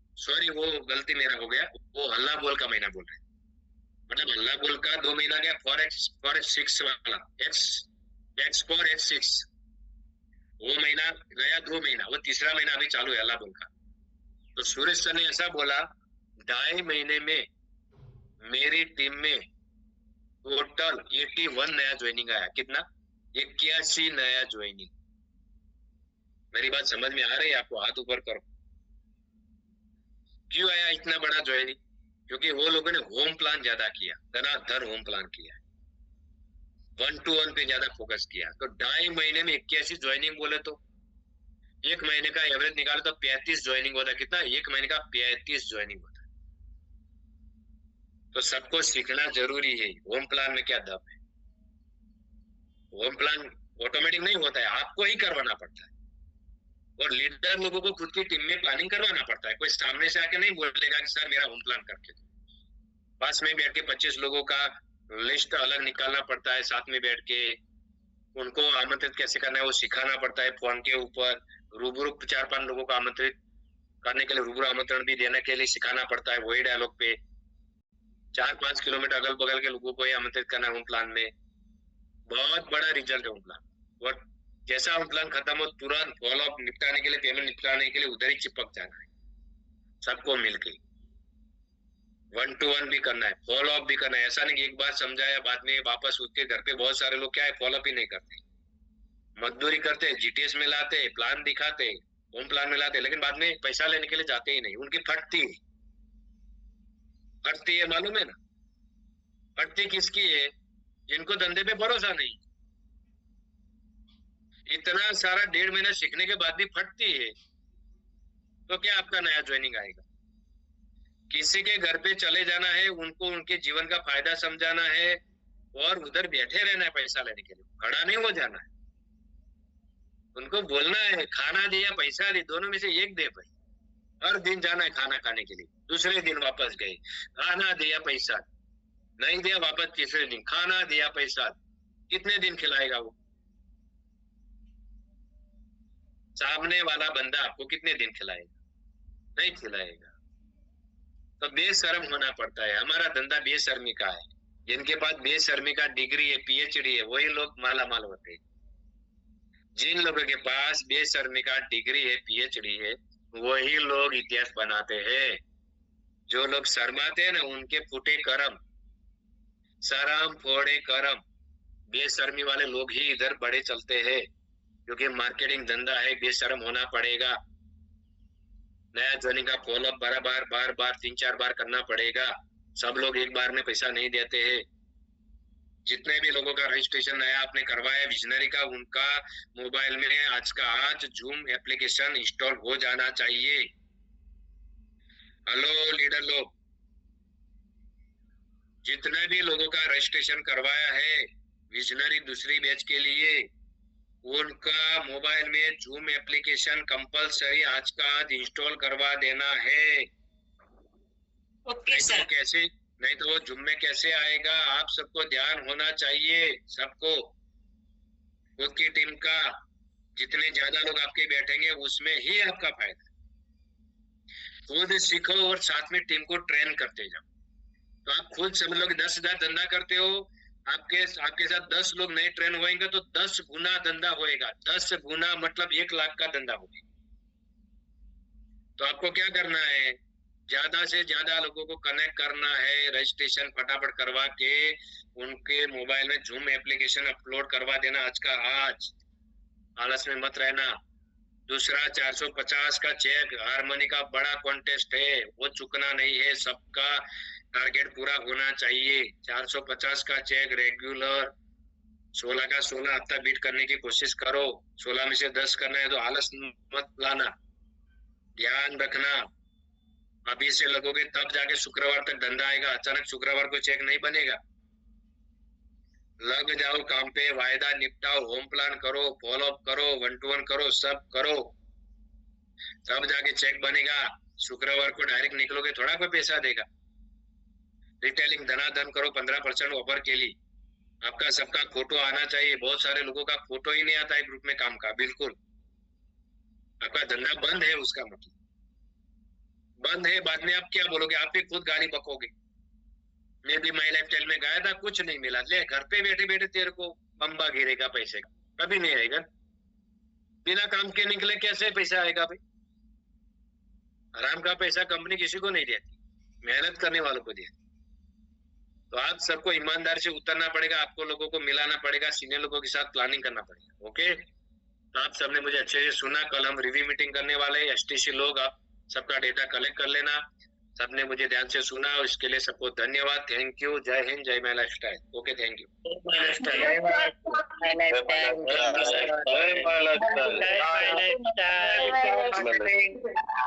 सॉरी वो गलती मेरा हो गया, वो हल्ला बोल का महीना बोल रहे हैं। मतलब हल्ला बोल का 2 महीना गया फॉर X6 वाला, X फॉर X6 वो महीना गया 2 महीना, वो तीसरा महीना अभी चालू है हल्ला बोल का। तो सुरेश सर ने ऐसा बोला 2.5 महीने में मेरी टीम में टोटल 81 नया ज्वाइनिंग आया। कितना? 81 नया ज्वाइनिंग। मेरी बात समझ में आ रही है आपको? हाथ ऊपर करो। क्यों आया इतना बड़ा ज्वाइनिंग? क्योंकि वो लोगों ने होम प्लान ज्यादा किया, धनाधन होम प्लान किया, 1-to-1 पे ज्यादा फोकस किया। तो 2.5 महीने में 81 ज्वाइनिंग बोले तो 1 महीने का एवरेज निकालो तो 35 ज्वाइनिंग होता है। कितना? 1 महीने का 35 ज्वाइनिंग होता है। तो सबको सीखना जरूरी है होम प्लान में क्या दम है। होम प्लान ऑटोमेटिक नहीं होता है, आपको ही करवाना पड़ता है। और लीडर लोगों को खुद की टीम में प्लानिंग करवाना पड़ता है। कोई सामने से आके नहीं बोलेगा कि सर मेरा होम प्लान करके दो। पास में बैठ के 25 लोगों का लिस्ट अलग निकालना पड़ता है, साथ में बैठ के उनको आमंत्रित कैसे करना है वो सिखाना पड़ता है। फोन के ऊपर रूबरू 4-5 लोगों को आमंत्रित करने के लिए रूबरू आमंत्रण भी देने के लिए सिखाना पड़ता है। वही डायलॉग पे 4-5 किलोमीटर अगल बगल के लोगों को ही आमंत्रित करना है होम प्लान में। बहुत बड़ा रिजल्ट है होम प्लान। और जैसा होम प्लान खत्म हो तुरंत फॉलो अप निपटाने के लिए, पेमेंट निपटाने के लिए उधर ही चिपक जाना है सबको मिलके। 1-to-1 भी करना है, फॉलो अप भी करना है। ऐसा नहीं कि एक बार समझाया बाद में वापस उसके घर पे बहुत सारे लोग क्या है फॉलो अप ही नहीं करते, मजदूरी करते, जीटीएस में लाते, प्लान दिखाते, होम प्लान में लाते, लेकिन बाद में पैसा लेने के लिए जाते ही नहीं। उनकी फटती है मालूम है ना? फटती किसकी है? जिनको धंधे पे भरोसा नहीं। इतना सारा 1.5 महीना सीखने के बाद भी फटती है तो क्या आपका नया ज्वाइनिंग आएगा? किसी के घर पे चले जाना है, उनको उनके जीवन का फायदा समझाना है और उधर बैठे रहना है पैसा लेने के लिए, खड़ा नहीं हो जाना है। उनको बोलना है खाना दे या पैसा दे, दोनों में से एक दे भाई। हर दिन जाना है खाना खाने के लिए, दूसरे दिन वापस गए, खाना दिया पैसा नहीं दिया, वापस तीसरे दिन खाना दिया पैसा। कितने दिन खिलाएगा वो सामने वाला बंदा? आपको कितने दिन खिलाएगा? नहीं खिलाएगा। तो बेशर्म होना पड़ता है। हमारा धंधा बेशर्मी का है। जिनके पास बेशर्मी का डिग्री है, पीएचडी है, वही लोग माला माल होते हैं। जिन लोगों के पास बेशर्मी का डिग्री है, पीएचडी है, वही लोग इतिहास बनाते हैं। जो लोग शर्माते हैं ना, उनके फूटे करम, शर्म फोड़े करम। बेशर्मी वाले लोग ही इधर बड़े चलते हैं, क्योंकि मार्केटिंग धंधा है, बेशर्म होना पड़ेगा। नया ज्वाइनिंग का फॉलोअप बार बार 3-4 बार करना पड़ेगा। सब लोग एक बार में पैसा नहीं देते हैं। जितने भी लोगों का रजिस्ट्रेशन नया आपने करवाया विजनरी का, उनका मोबाइल में आज का आज जूम एप्लीकेशन इंस्टॉल हो जाना चाहिए। हेलो लीडर लोग, जितने भी लोगों का रजिस्ट्रेशन करवाया है विजनरी दूसरी बैच के लिए, उनका मोबाइल में जूम एप्लीकेशन कंपलसरी आज का आज इंस्टॉल करवा देना है। Okay sir. कैसे? नहीं तो वो जूम में कैसे आएगा? आप सबको ध्यान होना चाहिए। सबको खुद की टीम का जितने ज्यादा लोग आपके बैठेंगे उसमें ही आपका फायदा। खुद सीखो और साथ में टीम को ट्रेन करते जाओ। तो आप खुद समझ लो कि 10,000 धंधा करते हो, आपके साथ 10 लोग नए ट्रेन होएंगे तो 10 गुना धंधा होएगा। 10 गुना मतलब 1 लाख का धंधा होगा। तो आपको क्या करना है? ज्यादा से ज्यादा लोगों को कनेक्ट करना है, रजिस्ट्रेशन फटाफट करवा के उनके मोबाइल में जूम एप्लीकेशन अपलोड करवा देना आज का आज। आलस में मत रहना। दूसरा 450 का चेक, हारमोनी का बड़ा कॉन्टेस्ट है, वो चुकना नहीं है। सबका टारगेट पूरा होना चाहिए। 450 का चेक रेगुलर 16 का 16 हफ्ता बीट करने की कोशिश करो। 16 में से 10 करना है तो आलस मत लाना, ध्यान रखना। अभी से लगोगे तब जाके शुक्रवार तक धंधा आएगा। अचानक शुक्रवार को चेक नहीं बनेगा। लग जाओ काम पे, वायदा निपटाओ, होम प्लान करो, फॉलो अप करो, 1-to-1 करो, सब करो, तब जाके चेक बनेगा। शुक्रवार को डायरेक्ट निकलोगे थोड़ा कोई पैसा देगा। रिटेलिंग धनाधन करो 15% ऑफर के लिए। आपका सबका फोटो आना चाहिए। बहुत सारे लोगों का फोटो ही नहीं आता है ग्रुप में काम का। बिल्कुल आपका धंधा बंद है उसका मतलब। बंद है, बाद में आप क्या बोलोगे? आप ही खुद गाली बकोगे। मैं भी माई लाइफ स्टाइल में गया था, कुछ नहीं मिला। ले घर पे बैठे बैठे तेरे को बम्बा गिरेगा पैसे का, कभी नहीं आएगा। बिना काम के निकले कैसे पैसा आएगा भाई? आराम का पैसा कंपनी किसी को नहीं देती, मेहनत करने वालों को देती। तो आप सबको ईमानदार से उतरना पड़ेगा, आपको लोगों को मिलाना पड़ेगा, सीनियर लोगों के साथ प्लानिंग करना पड़ेगा। ओके, तो आप सबने मुझे अच्छे से सुना। कल हम रिव्यू मीटिंग करने वाले हैं। एसटीसी लोग आप सबका डेटा कलेक्ट कर लेना। सबने मुझे ध्यान से सुना और इसके लिए सबको धन्यवाद। Thank you. जय हिंद, जय my lifestyle. Okay, thank you. जय माय लाइफस्टाइल। जय माय लाइफस्टाइल।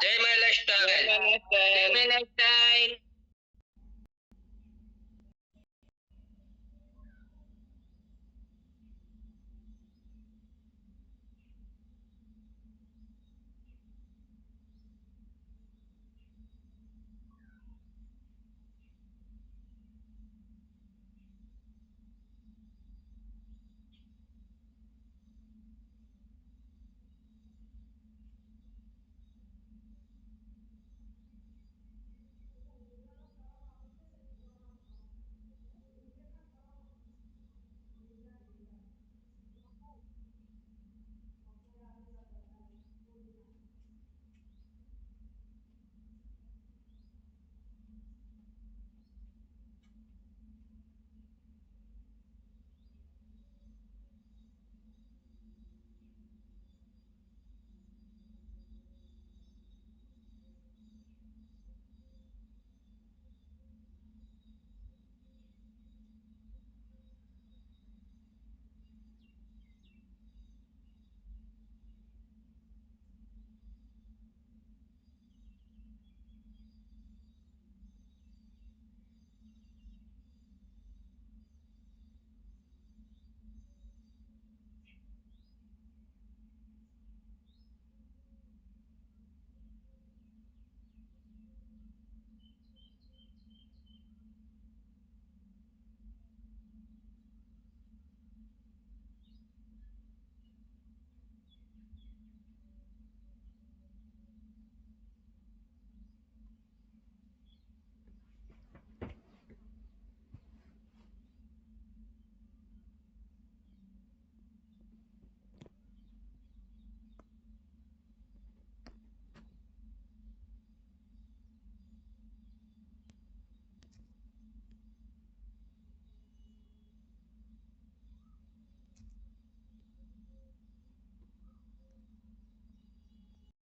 जय माय लाइफस्टाइल।